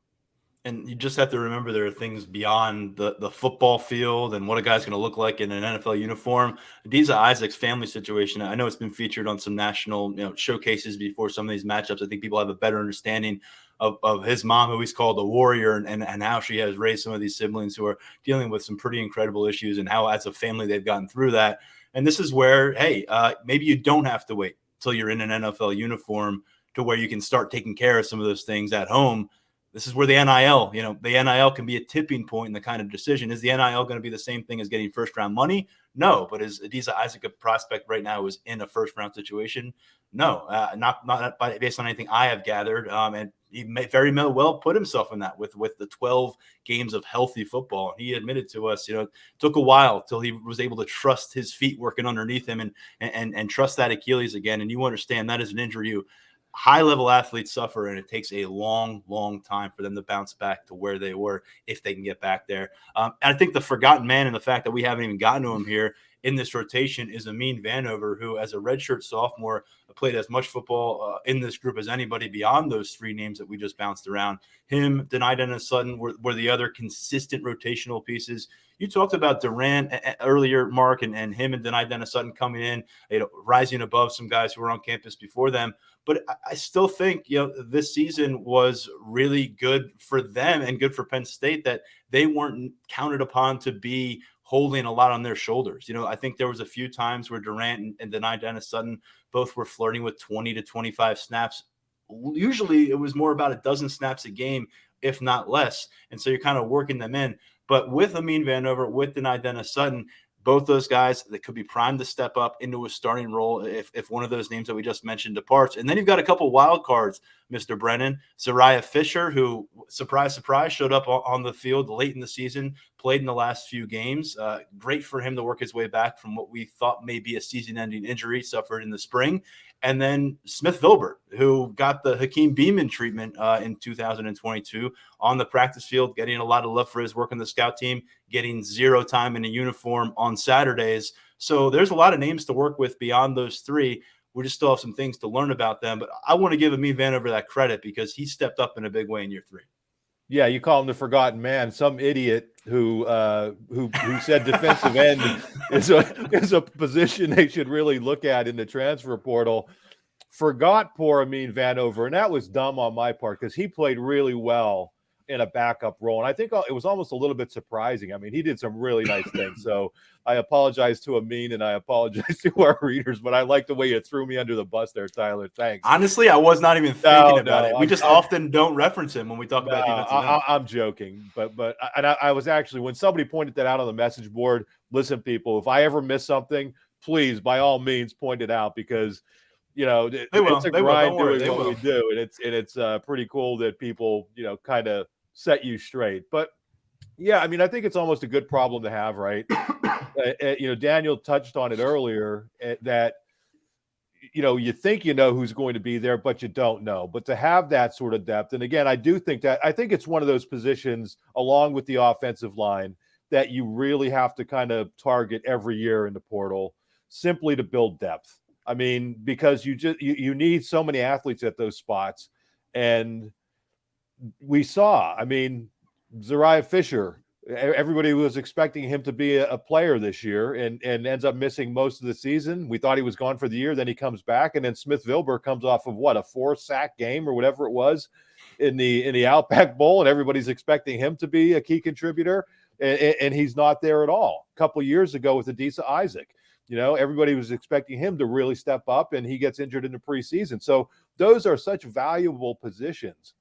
And you just have to remember there are things beyond the football field and what a guy's going to look like in an NFL uniform. Adiza Isaac's family situation, I know it's been featured on some national showcases before some of these matchups. I think people have a better understanding of his mom, who he's called a warrior, and how she has raised some of these siblings who are dealing with some pretty incredible issues, and how as a family they've gotten through that. And this is where, hey, maybe you don't have to wait till you're in an NFL uniform to where you can start taking care of some of those things at home. This is where the NIL, the NIL can be a tipping point in the kind of decision. Is the NIL going to be the same thing as getting first round money? No. But is Adisa Isaac a prospect right now who is in a first round situation? No, not based on anything I have gathered. And he may very well put himself in that with the 12 games of healthy football. He admitted to us, it took a while till he was able to trust his feet working underneath him and trust that Achilles again. And you understand that is an injury high-level athletes suffer, and it takes a long, long time for them to bounce back to where they were if they can get back there. And I think the forgotten man, and the fact that we haven't even gotten to him here in this rotation, is Amin Vanover, who as a redshirt sophomore played as much football in this group as anybody beyond those three names that we just bounced around. Him, Denai Dennis-Sutton were the other consistent rotational pieces. You talked about Durant earlier, Mark, and him and Denai Dennis-Sutton coming in, rising above some guys who were on campus before them. But I still think, this season was really good for them and good for Penn State, that they weren't counted upon to be holding a lot on their shoulders. I think there was a few times where Durant and Denai Dennis-Sutton both were flirting with 20 to 25 snaps. Usually it was more about a dozen snaps a game, if not less. And so you're kind of working them in. But with Amin Vanover, with Denai Dennis-Sutton, both those guys that could be primed to step up into a starting role if one of those names that we just mentioned departs. And then you've got a couple wild cards, Mr. Brennan. Zariah Fisher, who, surprise, surprise, showed up on the field late in the season, played in the last few games. Great for him to work his way back from what we thought may be a season-ending injury suffered in the spring. And then Smith Vilbert, who got the Hakeem Beamon treatment in 2022 on the practice field, getting a lot of love for his work on the scout team, getting 0 time in a uniform on Saturdays. So there's a lot of names to work with beyond those three. We just still have some things to learn about them. But I want to give Amin Vanover that credit because he stepped up in a big way in year 3. Yeah, you call him the forgotten man. Some idiot who said defensive end is a position they should really look at in the transfer portal. Forgot poor Amin Vanover, and that was dumb on my part because he played really well in a backup role. And I think it was almost a little bit surprising. I mean, he did some really nice things. So I apologize to Amin and I apologize to our readers, but I like the way you threw me under the bus there, Tyler. Thanks. Honestly, I was not even thinking about it. We just often don't reference him when we talk about defensive end. I'm joking, but I was actually, when somebody pointed that out on the message board, listen, people, if I ever miss something, please, by all means, point it out because it's a grind doing what we do, and it's pretty cool that people kind of set you straight. But yeah, I mean, I think it's almost a good problem to have, right? Daniel touched on it earlier that you think who's going to be there, but you don't know. But to have that sort of depth, and again, I think it's one of those positions, along with the offensive line, that you really have to kind of target every year in the portal, simply to build depth. I mean, because you need so many athletes at those spots. And we saw, I mean, Zariah Fisher, everybody was expecting him to be a player this year and ends up missing most of the season. We thought he was gone for the year. Then he comes back, and then Smith Vilbert comes off of a 4-sack game or whatever it was in the Outback Bowl. And everybody's expecting him to be a key contributor. And he's not there at all. A couple of years ago with Adisa Isaac, everybody was expecting him to really step up, and he gets injured in the preseason. So those are such valuable positions,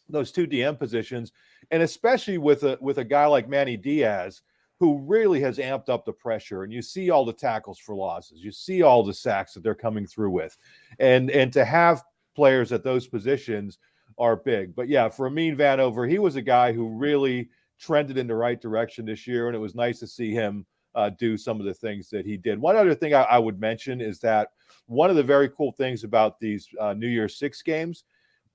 those two DM positions, and especially with a guy like Manny Diaz, who really has amped up the pressure. And you see all the tackles for losses, you see all the sacks that they're coming through with, and to have players at those positions are big. But yeah, for Amin Vanover, he was a guy who really trended in the right direction this year, and it was nice to see him do some of the things that he did. One other thing I would mention is that one of the very cool things about these New Year's 6 games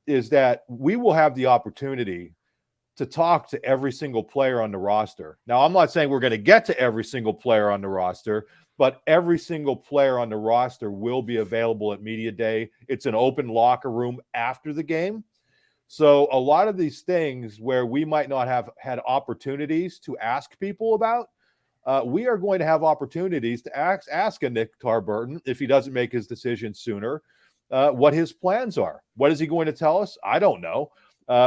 is that we will have the opportunity to talk to every single player on the roster. Now, I'm not saying we're going to get to every single player on the roster, but every single player on the roster will be available at Media Day. It's an open locker room after the game. So a lot of these things where we might not have had opportunities to ask people about, we are going to have opportunities to ask a Nick Tarburton if he doesn't make his decision sooner, what his plans are. What is he going to tell us? I don't know.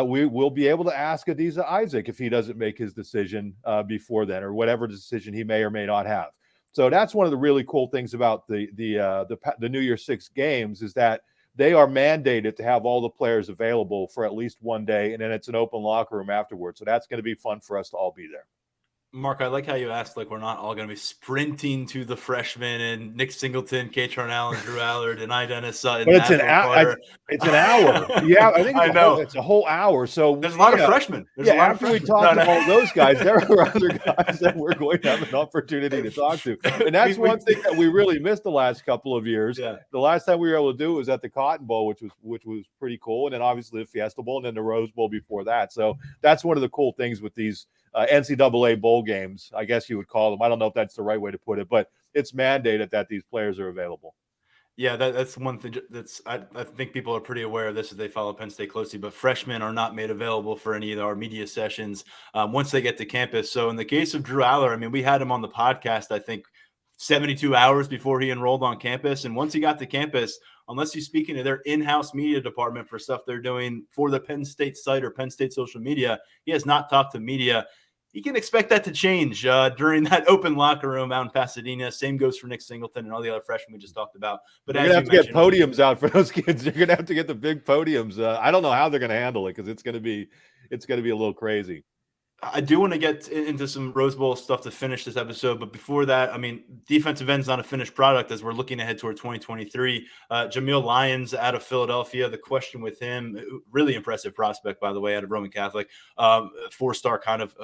We will be able to ask Adisa Isaac if he doesn't make his decision before then, or whatever decision he may or may not have. So that's one of the really cool things about the New Year's Six games, is that they are mandated to have all the players available for at least one day, and then it's an open locker room afterwards. So that's going to be fun for us to all be there. Mark, I like how you asked, like, we're not all going to be sprinting to the freshmen and Nick Singleton, Katron Allen, Drew Allard, and Dennis Sutton. But it's an hour. It's an hour. Yeah, I think it's a whole hour. So there's a lot of freshmen. After we talk to all those guys, there are other guys that we're going to have an opportunity to talk to. And that's one thing that we really missed the last couple of years. Yeah. The last time we were able to do it was at the Cotton Bowl, which was pretty cool. And then obviously the Fiesta Bowl and then the Rose Bowl before that. So that's one of the cool things with these NCAA bowl games, I guess you would call them. I don't know if that's the right way to put it, but it's mandated that these players are available. Yeah, that's one thing I think people are pretty aware of this as they follow Penn State closely, but freshmen are not made available for any of our media sessions once they get to campus. So in the case of Drew Aller, I mean, we had him on the podcast, I think, 72 hours before he enrolled on campus. And once he got to campus, unless he's speaking to their in-house media department for stuff they're doing for the Penn State site or Penn State social media, he has not talked to media. You can expect that to change during that open locker room out in Pasadena. Same goes for Nick Singleton and all the other freshmen we just talked about. But you're going to have to get podiums out for those kids. You're going to have to get the big podiums. I don't know how they're going to handle it, because it's going to be a little crazy. I do want to get into some Rose Bowl stuff to finish this episode. But before that, I mean, defensive end's not a finished product as we're looking ahead toward 2023. Jameel Lyons out of Philadelphia, the question with him, really impressive prospect, by the way, out of Roman Catholic, 4-star kind of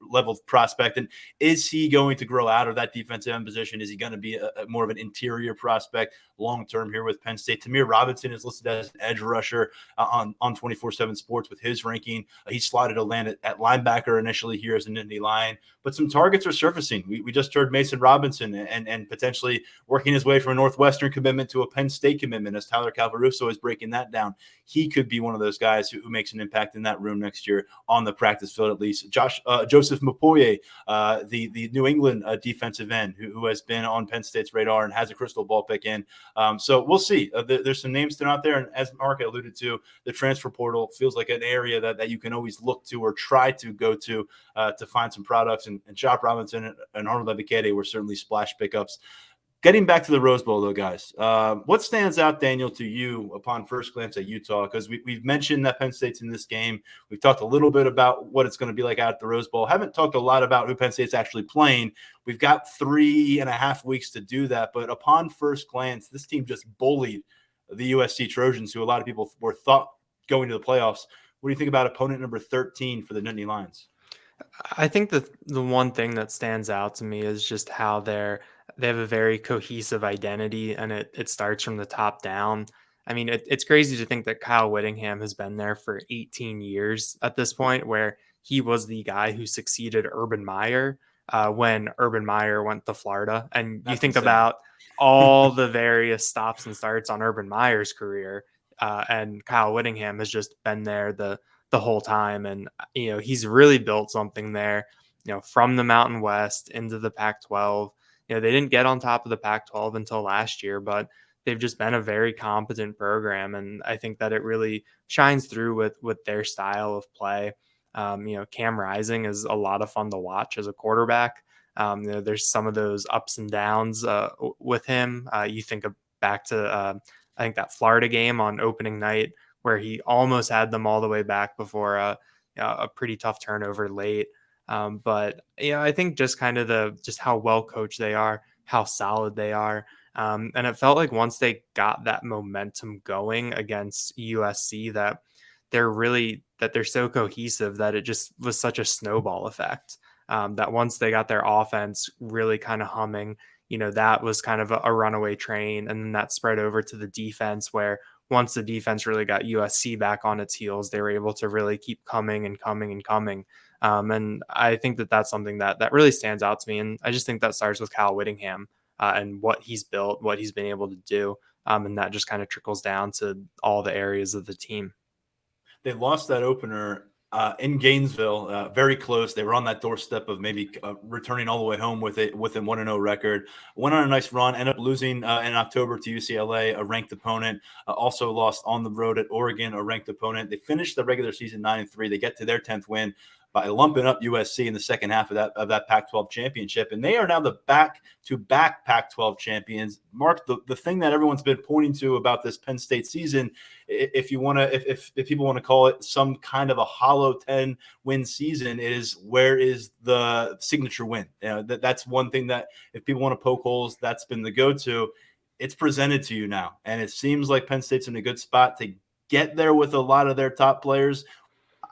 level prospect. And is he going to grow out of that defensive end position? Is he going to be a more of an interior prospect long-term here with Penn State? Tamir Robinson is listed as an edge rusher on 24/7 Sports with his ranking. He slotted to land at linebacker initially here as an Nittany Lion, but some targets are surfacing. We just heard Mason Robinson and potentially working his way from a Northwestern commitment to a Penn State commitment as Tyler Calvaruso is breaking that down. He could be one of those guys who makes an impact in that room next year on the practice field, at least. Joseph Mapoye, the New England defensive end who has been on Penn State's radar and has a crystal ball pick in. So we'll see. There's some names thrown out there. And as Mark alluded to, the transfer portal feels like an area that you can always look to or try to go to find some products. And Chop Robinson and Arnold Ebikede were certainly splash pickups. Getting back to the Rose Bowl, though, guys, what stands out, Daniel, to you upon first glance at Utah? Because we've mentioned that Penn State's in this game. We've talked a little bit about what it's going to be like out at the Rose Bowl. Haven't talked a lot about who Penn State's actually playing. We've got 3.5 weeks to do that. But upon first glance, this team just bullied the USC Trojans, who a lot of people were thought going to the playoffs. What do you think about opponent number 13 for the Nittany Lions? I think the one thing that stands out to me is just how they have a very cohesive identity, and it starts from the top down. I mean, it's crazy to think that Kyle Whittingham has been there for 18 years at this point, where he was the guy who succeeded Urban Meyer when Urban Meyer went to Florida. And you think about all the various stops and starts on Urban Meyer's career, and Kyle Whittingham has just been there the whole time. And, he's really built something there, from the Mountain West into the Pac-12. They didn't get on top of the Pac-12 until last year, but they've just been a very competent program. And I think that it really shines through with their style of play. Cam Rising is a lot of fun to watch as a quarterback. There's some of those ups and downs with him. You think back to, I think that Florida game on opening night, where he almost had them all the way back before a pretty tough turnover late. But I think just kind of just how well coached they are, how solid they are. And it felt like once they got that momentum going against USC, that they're so cohesive that it just was such a snowball effect. That once they got their offense really kind of humming, that was kind of a runaway train. And then that spread over to the defense, where once the defense really got USC back on its heels, they were able to really keep coming and coming and coming. And I think that's something that really stands out to me. And I just think that starts with Kyle Whittingham and what he's built, what he's been able to do. And that just kind of trickles down to all the areas of the team. They lost that opener in Gainesville, very close. They were on that doorstep of maybe returning all the way home with a 1-0 record. Went on a nice run, ended up losing in October to UCLA, a ranked opponent. Also lost on the road at Oregon, a ranked opponent. They finished the regular season 9-3. They get to their 10th win by lumping up USC in the second half of that Pac-12 championship, and they are now the back-to-back Pac-12 champions. Mark, the thing that everyone's been pointing to about this Penn State season, if people want to call it some kind of a hollow 10-win season, is where is the signature win? That's one thing that if people want to poke holes, that's been the go-to. It's presented to you now, and it seems like Penn State's in a good spot to get there with a lot of their top players.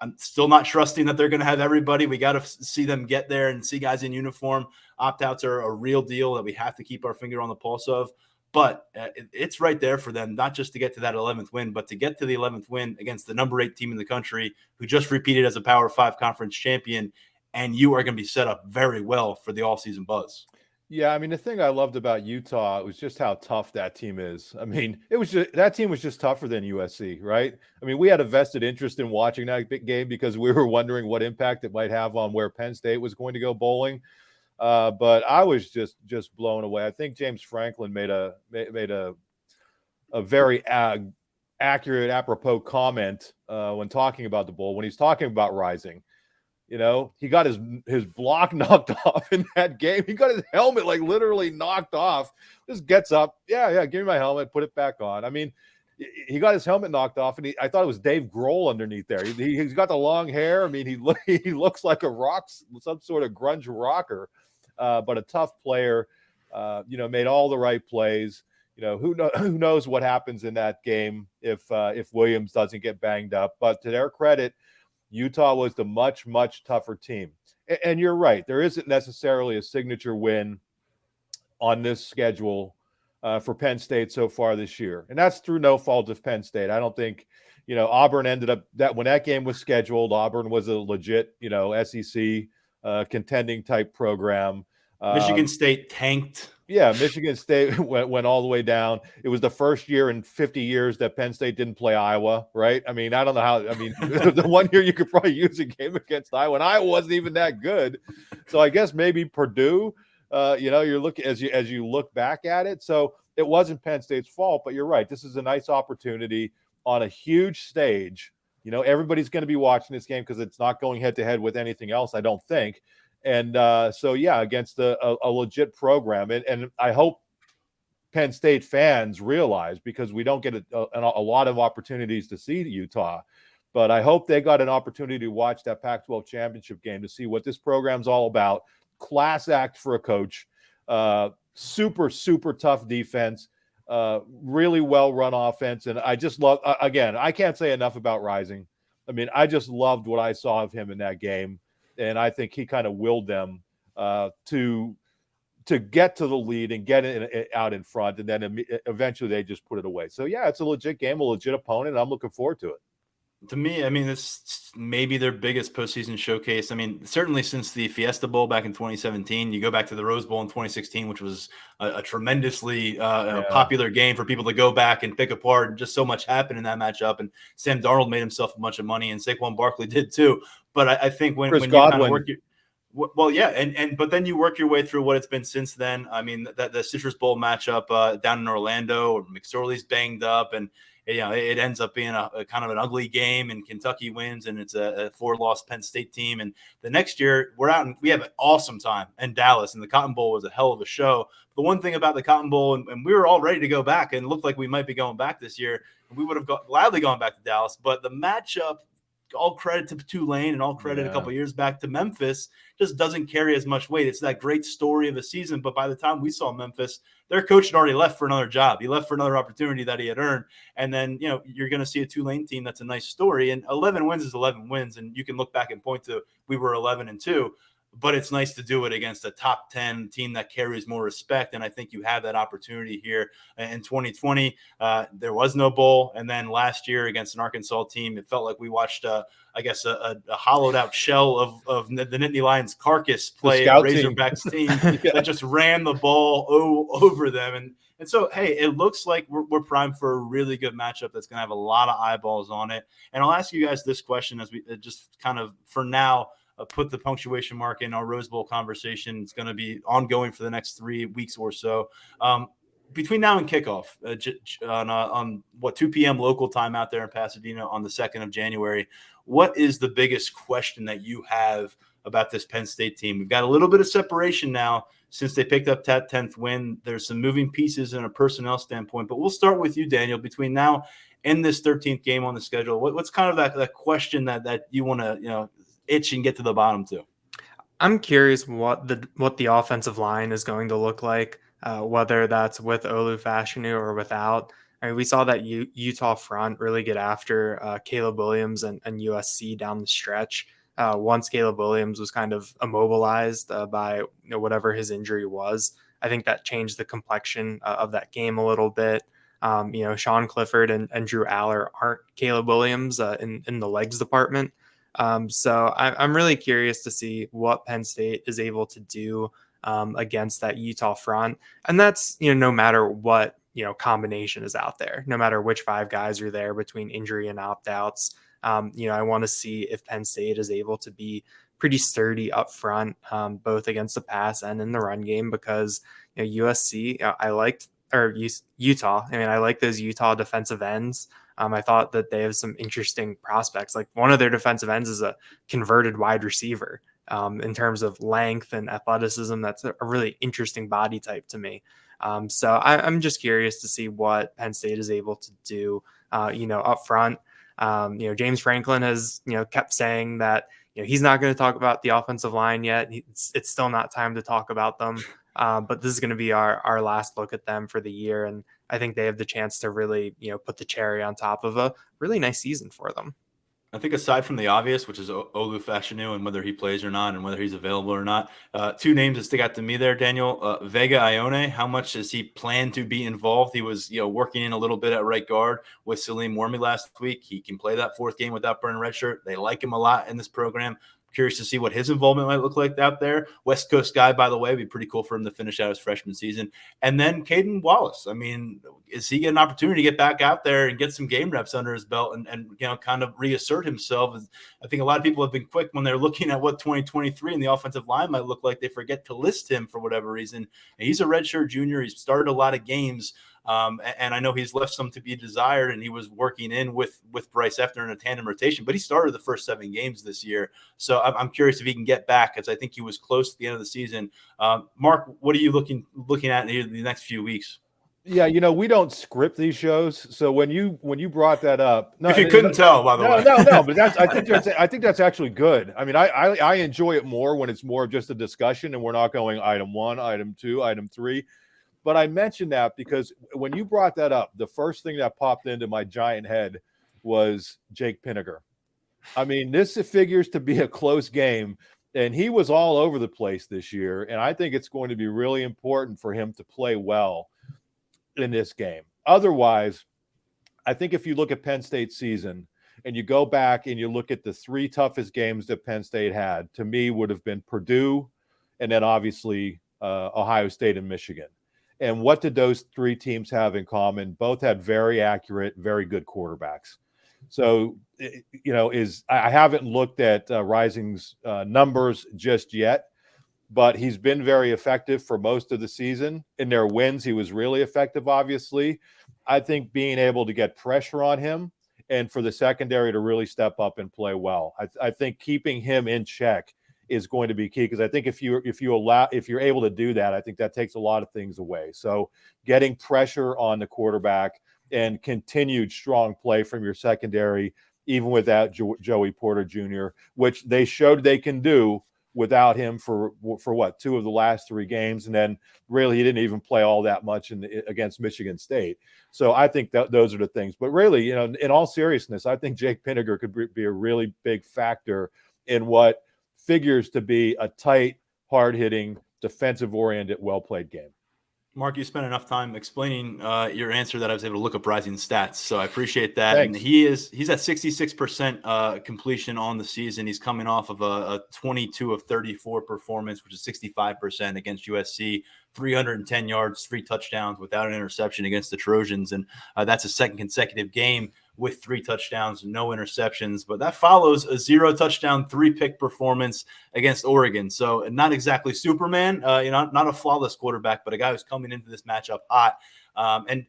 I'm still not trusting that they're going to have everybody. We got to see them get there and see guys in uniform. Opt-outs are a real deal that we have to keep our finger on the pulse of. But it's right there for them, not just to get to that 11th win, but to get to the 11th win against the number 8 team in the country who just repeated as a Power 5 conference champion. And you are going to be set up very well for the all-season buzz. Yeah, I mean, the thing I loved about Utah was just how tough that team is. I mean, that team was just tougher than USC, right? I mean, we had a vested interest in watching that big game because we were wondering what impact it might have on where Penn State was going to go bowling. But I was just blown away. I think James Franklin made a very accurate, apropos comment when talking about the bowl, when he's talking about Rising. You know, he got his block knocked off in that game. He got his helmet like literally knocked off. Just gets up. Yeah, give me my helmet. Put it back on. I mean, he got his helmet knocked off, and I thought it was Dave Grohl underneath there. He's got the long hair. I mean, he looks like a rock, some sort of grunge rocker, but a tough player. Made all the right plays. Who knows what happens in that game if Williams doesn't get banged up. But to their credit, Utah was the much, much tougher team. And you're right. There isn't necessarily a signature win on this schedule for Penn State so far this year. And that's through no fault of Penn State. I don't think, Auburn ended up when that game was scheduled, Auburn was a legit, SEC contending type program. Michigan State tanked. Yeah, Michigan State went all the way down. It was the first year in 50 years that Penn State didn't play Iowa, right? I mean, I don't know how. I mean, the one year you could probably use a game against Iowa, and Iowa wasn't even that good. So I guess maybe Purdue. You're looking as you look back at it. So it wasn't Penn State's fault, but you're right. This is a nice opportunity on a huge stage. Everybody's going to be watching this game because it's not going head to head with anything else, I don't think. And against a legit program. And I hope Penn State fans realize, because we don't get a lot of opportunities to see Utah, but I hope they got an opportunity to watch that Pac-12 championship game to see what this program's all about. Class act for a coach, super, super tough defense, really well-run offense. And I just love, again, I can't say enough about Rising. I mean, I just loved what I saw of him in that game. And I think he kind of willed them to get to the lead and get it out in front. And then eventually they just put it away. So, yeah, it's a legit game, a legit opponent. I'm looking forward to it. To me, I mean, this may be their biggest postseason showcase. I mean, certainly since the Fiesta Bowl back in 2017, you go back to the Rose Bowl in 2016, which was a tremendously popular game for people to go back and pick apart. And just so much happened in that matchup. And Sam Darnold made himself a bunch of money, and Saquon Barkley did too. But I think when you kind of work but then you work your way through what it's been since then. I mean, the Citrus Bowl matchup down in Orlando, McSorley's banged up, and it ends up being a kind of an ugly game, and Kentucky wins, and it's a 4-loss Penn State team. And the next year we're out and we have an awesome time in Dallas, and the Cotton Bowl was a hell of a show. The one thing about the Cotton Bowl, and we were all ready to go back, and it looked like we might be going back this year, and we would have gladly gone back to Dallas, but the matchup, all credit to Tulane and all credit a couple of years back to Memphis, just doesn't carry as much weight. It's that great story of a season, but by the time we saw Memphis, their coach had already left for another job. He left for another opportunity that he had earned. And then, you're going to see a Tulane team that's a nice story. And 11 wins is 11 wins. And you can look back and point to, we were 11-2. but it's nice to do it against a top 10 team that carries more respect. And I think you have that opportunity here in 2020. There was no bowl. And then last year against an Arkansas team, it felt like we watched, a hollowed out shell of the Nittany Lions carcass play a Razorbacks team that just ran the ball over them. And so, hey, it looks like we're primed for a really good matchup that's going to have a lot of eyeballs on it. And I'll ask you guys this question as we just kind of, for now, put the punctuation mark in our Rose Bowl conversation. It's going to be ongoing for the next 3 weeks or so. Between now and kickoff on 2 p.m. local time out there in Pasadena on the 2nd of January, what is the biggest question that you have about this Penn State team? We've got a little bit of separation now since they picked up that 10th win. There's some moving pieces in a personnel standpoint, but we'll start with you, Daniel. Between now and this 13th game on the schedule, what's kind of that question that you want to itch and get to the bottom to? I'm curious what the offensive line is going to look like, whether that's with Olu Fashanu or without. I mean, we saw that Utah front really get after Caleb Williams and USC down the stretch. Once Caleb Williams was kind of immobilized by whatever his injury was, I think that changed the complexion of that game a little bit. Sean Clifford and Drew Aller aren't Caleb Williams in the legs department. So I'm really curious to see what Penn State is able to do against that Utah front. And that's, no matter what, combination is out there, no matter which 5 guys are there between injury and opt-outs. I want to see if Penn State is able to be pretty sturdy up front, both against the pass and in the run game, because USC, Utah. I mean, I like those Utah defensive ends. I thought that they have some interesting prospects. Like one of their defensive ends is a converted wide receiver in terms of length and athleticism. That's a really interesting body type to me. So I'm just curious to see what Penn State is able to do, up front. James Franklin has, kept saying that, he's not going to talk about the offensive line yet. It's still not time to talk about them. But this is going to be our last look at them for the year. And I think they have the chance to really, put the cherry on top of a really nice season for them. I think aside from the obvious, which is Olu Fashanu and whether he plays or not and whether he's available or not, 2 names that stick out to me there, Daniel. Vega Ione, how much does he plan to be involved? He was, working in a little bit at right guard with Salim Wormy last week. He can play that 4th game without burning redshirt. They like him a lot in this program. Curious to see what his involvement might look like out there. West Coast guy, by the way, would be pretty cool for him to finish out his freshman season. And then Caden Wallace. I mean, is he getting an opportunity to get back out there and get some game reps under his belt and kind of reassert himself? I think a lot of people have been quick when they're looking at what 2023 and the offensive line might look like. They forget to list him for whatever reason. And he's a redshirt junior. He's started a lot of games. And I know he's left some to be desired, and he was working in with Bryce Effner in a tandem rotation, but he started the first 7 games this year. So I'm curious if he can get back, because I think he was close to the end of the season. Mark, what are you looking at in the next few weeks? Yeah, we don't script these shows, so when you brought that up, if you couldn't tell, by the way, no, but I think that's actually good. I mean, I enjoy it more when it's more of just a discussion and we're not going item 1, item 2, item 3. But I mentioned that because when you brought that up, the first thing that popped into my giant head was Jake Pinniger. I mean, this figures to be a close game, and he was all over the place this year. And I think it's going to be really important for him to play well in this game. Otherwise, I think if you look at Penn State's season and you go back and you look at the 3 toughest games that Penn State had, to me would have been Purdue and then obviously Ohio State and Michigan. And what did those 3 teams have in common? Both had very accurate, very good quarterbacks. So, I haven't looked at Rising's numbers just yet, but he's been very effective for most of the season. In their wins, he was really effective, obviously. I think being able to get pressure on him and for the secondary to really step up and play well, I think keeping him in check is going to be key, because I think if you're able to do that, I think that takes a lot of things away. So getting pressure on the quarterback and continued strong play from your secondary, even without Joey Porter Jr., which they showed they can do without him for what, 2 of the last 3 games, and then really he didn't even play all that much against Michigan State. So I think that those are the things. But really, in all seriousness, I think Jake Pinniger could be a really big factor in what figures to be a tight, hard-hitting, defensive-oriented, well-played game. Mark, you spent enough time explaining your answer that I was able to look up Rising stats. So I appreciate that. Thanks. And he's at 66% completion on the season. He's coming off of a 22 of 34 performance, which is 65% against USC, 310 yards, 3 touchdowns without an interception against the Trojans. And that's a second consecutive game with 3 touchdowns, no interceptions, but that follows a 0 touchdown, 3 pick performance against Oregon. So not exactly Superman, not a flawless quarterback, but a guy who's coming into this matchup hot. And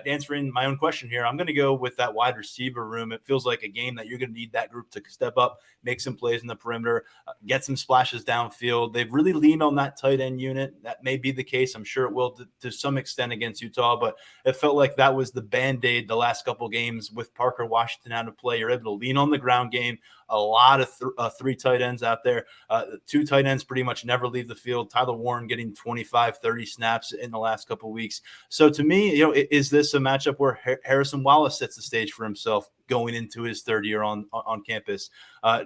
answering my own question here, I'm going to go with that wide receiver room. It feels like a game that you're going to need that group to step up, make some plays in the perimeter, get some splashes downfield. They've really leaned on that tight end unit. That may be the case. I'm sure it will to some extent against Utah, but it felt like that was the Band-Aid the last couple of games with Parker Washington out of play. You're able to lean on the ground game. A lot of 3 tight ends out there. 2 tight ends pretty much never leave the field. Tyler Warren getting 25, 30 snaps in the last couple of weeks. So to me, is this a matchup where Harrison Wallace sets the stage for himself going into his 3rd year on campus?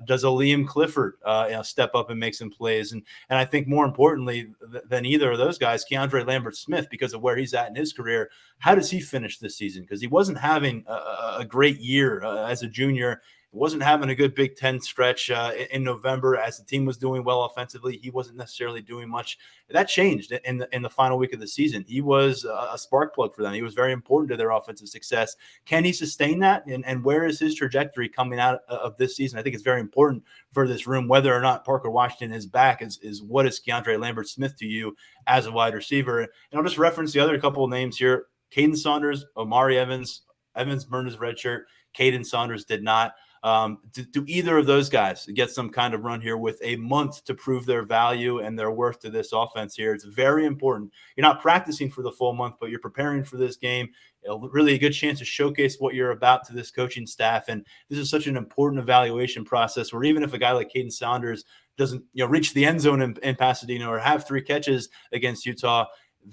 Does a Liam Clifford step up and make some plays? And I think more importantly than either of those guys, Keandre Lambert-Smith, because of where he's at in his career, how does he finish this season? Because he wasn't having a great year as a junior. Wasn't having a good Big Ten stretch in November as the team was doing well offensively. He wasn't necessarily doing much. That changed in the final week of the season. He was a spark plug for them. He was very important to their offensive success. Can he sustain that? And where is his trajectory coming out of this season? I think it's very important for this room, whether or not Parker Washington is back, is what is Keandre Lambert-Smith to you as a wide receiver? And I'll just reference the other couple of names here. Caden Saunders, Omari Evans. Evans burned his red shirt. Caden Saunders did not. Do either of those guys get some kind of run here with a month to prove their value and their worth to this offense here? It's very important. You're not practicing for the full month, but you're preparing for this game. Really a good chance to showcase what you're about to this coaching staff. And this is such an important evaluation process where even if a guy like Caden Saunders doesn't reach the end zone in Pasadena or have 3 catches against Utah,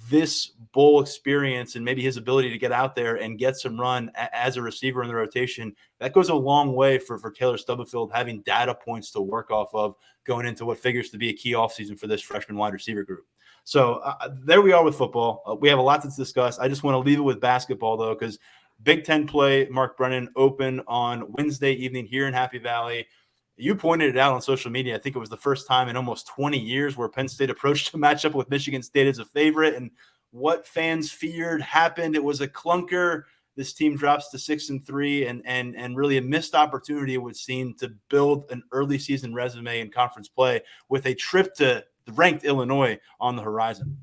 this bowl experience and maybe his ability to get out there and get some run as a receiver in the rotation, that goes a long way for Taylor Stubblefield having data points to work off of going into what figures to be a key offseason for this freshman wide receiver group. So there we are with football. We have a lot to discuss. I just want to leave it with basketball, though, because Big Ten play, Mark Brennan, open on Wednesday evening here in Happy Valley. You pointed it out on social media. I think it was the first time in almost 20 years where Penn State approached a matchup with Michigan State as a favorite. And what fans feared happened. It was a clunker. This team drops to 6-3 and really a missed opportunity, it would seem, to build an early season resume in conference play with a trip to the ranked Illinois on the horizon.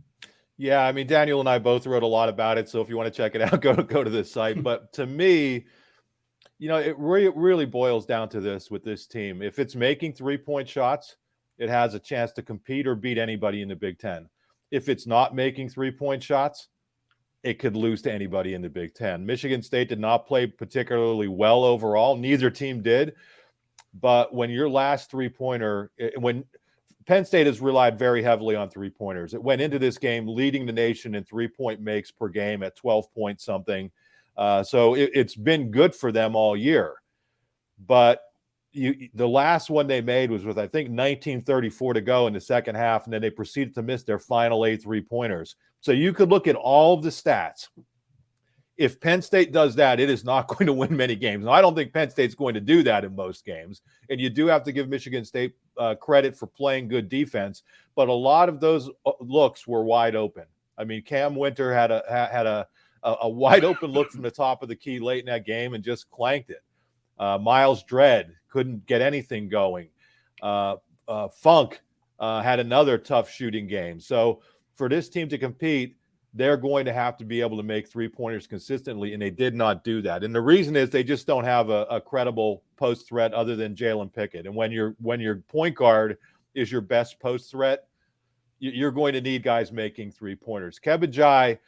Yeah, I mean, Daniel and I both wrote a lot about it. So if you want to check it out, go to this site. But to me, it really boils down to this with this team. If it's making 3-point shots, it has a chance to compete or beat anybody in the Big Ten. If it's not making 3-point shots, it could lose to anybody in the Big Ten. Michigan State did not play particularly well overall. Neither team did. But when your last 3-pointer, when Penn State has relied very heavily on 3-pointers. It went into this game leading the nation in 3-point makes per game at 12 point something. So it's been good for them all year. But the last one they made was with, I think, 19:34 to go in the second half, and then they proceeded to miss their final 8 3-pointers. So you could look at all of the stats. If Penn State does that, it is not going to win many games. Now, I don't think Penn State's going to do that in most games. And you do have to give Michigan State credit for playing good defense. But a lot of those looks were wide open. I mean, Cam Winter had a wide open look from the top of the key late in that game and just clanked it. Miles Dredd couldn't get anything going. Funk had another tough shooting game. So for this team to compete, they're going to have to be able to make 3-pointers consistently, and they did not do that. And the reason is they just don't have a credible post threat other than Jalen Pickett. And when your point guard is your best post threat, you're going to need guys making 3-pointers. Kebajai,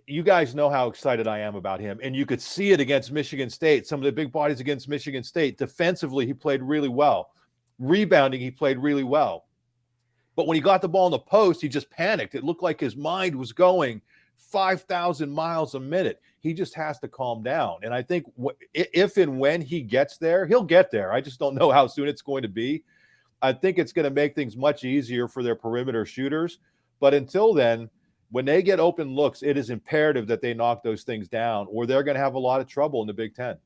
you guys know how excited I am about him, and you could see it against Michigan State. Some of the big bodies against Michigan State. Defensively, he played really well. Rebounding, he played really well. But when he got the ball in the post, he just panicked. It looked like his mind was going 5,000 miles a minute. He just has to calm down. And I think if and when he gets there, he'll get there. I just don't know how soon it's going to be. I think it's going to make things much easier for their perimeter shooters. But until then, when they get open looks, it is imperative that they knock those things down, or they're going to have a lot of trouble in the Big Ten.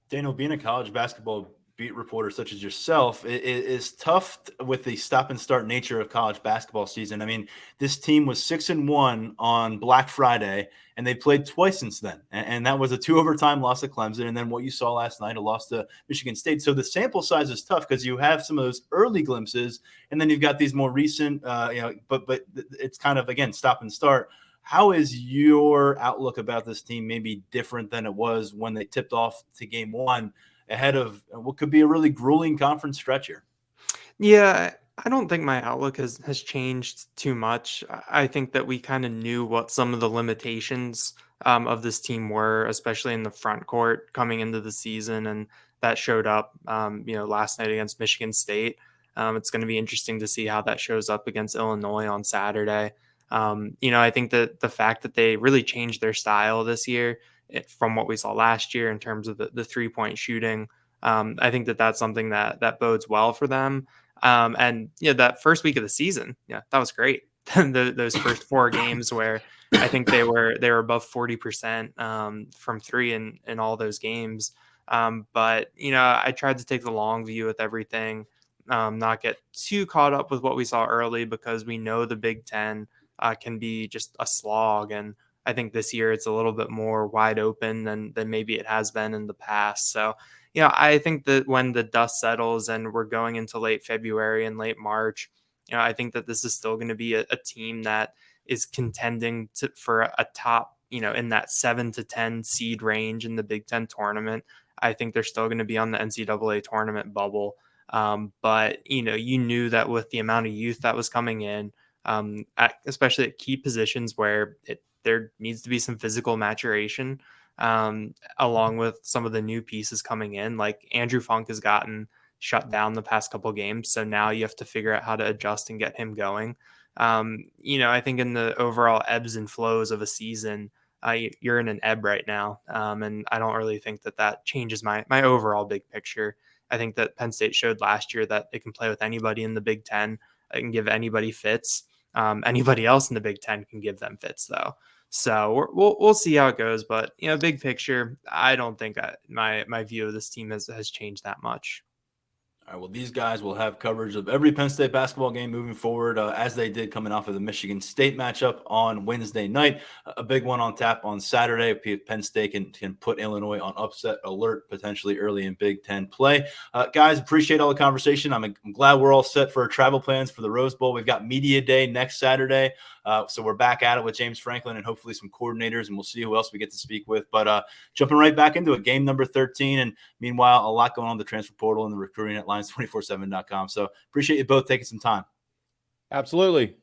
Daniel, being a college basketball beat reporter such as yourself, it is tough with the stop and start nature of college basketball season. I mean, this team was 6-1 on Black Friday, and they played twice since then. And that was a 2 overtime loss to Clemson. And then what you saw last night, a loss to Michigan State. So the sample size is tough because you have some of those early glimpses, and then you've got these more recent, but it's kind of, again, stop and start. How is your outlook about this team maybe different than it was when they tipped off to game one ahead of what could be a really grueling conference stretch here? Yeah, I don't think my outlook has changed too much. I think that we kind of knew what some of the limitations of this team were, especially in the front court coming into the season, and that showed up, last night against Michigan State. It's going to be interesting to see how that shows up against Illinois on Saturday. I think that the fact that they really changed their style this year from what we saw last year in terms of the 3-point shooting, I think that that's something that bodes well for them. And that first week of the season, that was great. Those first 4 games where I think they were above 40% from 3 in all those games. But I tried to take the long view with everything, not get too caught up with what we saw early, because we know the Big Ten can be just a slog. And I think this year it's a little bit more wide open than maybe it has been in the past. So, I think that when the dust settles and we're going into late February and late March, I think that this is still going to be a team that is contending for a top, in that 7 to 10 seed range in the Big Ten tournament. I think they're still going to be on the NCAA tournament bubble. But, you knew that with the amount of youth that was coming in, especially at key positions where there needs to be some physical maturation, along with some of the new pieces coming in. Like Andrew Funk has gotten shut down the past couple games, so now you have to figure out how to adjust and get him going. I think in the overall ebbs and flows of a season, you're in an ebb right now, and I don't really think that changes my overall big picture. I think that Penn State showed last year that it can play with anybody in the Big Ten. It can give anybody fits. Anybody else in the Big Ten can give them fits, though. So we'll see how it goes. But big picture, I don't think my view of this team has changed that much. All right, well, these guys will have coverage of every Penn State basketball game moving forward, as they did coming off of the Michigan State matchup on Wednesday night. A big one on tap on Saturday. If Penn State can put Illinois on upset alert potentially early in Big Ten play. Guys, appreciate all the conversation. I'm glad we're all set for travel plans for the Rose Bowl. We've got Media Day next Saturday. So we're back at it with James Franklin and hopefully some coordinators, and we'll see who else we get to speak with. But jumping right back into it, game number 13. And meanwhile, a lot going on in the transfer portal and the recruiting at Lions247.com. So appreciate you both taking some time. Absolutely.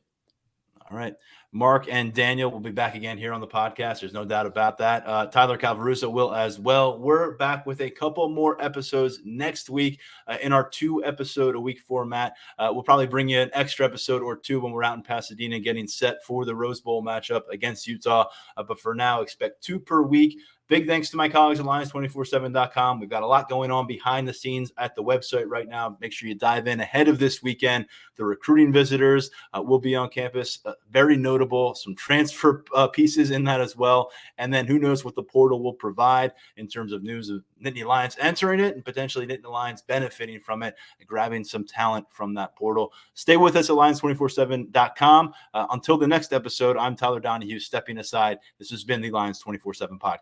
All right. Mark and Daniel will be back again here on the podcast. There's no doubt about that. Tyler Calvaruso will as well. We're back with a couple more episodes next week in our 2-episode-a-week format. We'll probably bring you an extra episode or 2 when we're out in Pasadena getting set for the Rose Bowl matchup against Utah. But for now, expect 2 per week. Big thanks to my colleagues at Lions247.com. We've got a lot going on behind the scenes at the website right now. Make sure you dive in ahead of this weekend. The recruiting visitors will be on campus. Very notable. Some transfer pieces in that as well. And then who knows what the portal will provide in terms of news of Nittany Lions entering it and potentially Nittany Lions benefiting from it, grabbing some talent from that portal. Stay with us at Lions247.com. Until the next episode, I'm Tyler Donohue stepping aside. This has been the Lions 24/7 podcast.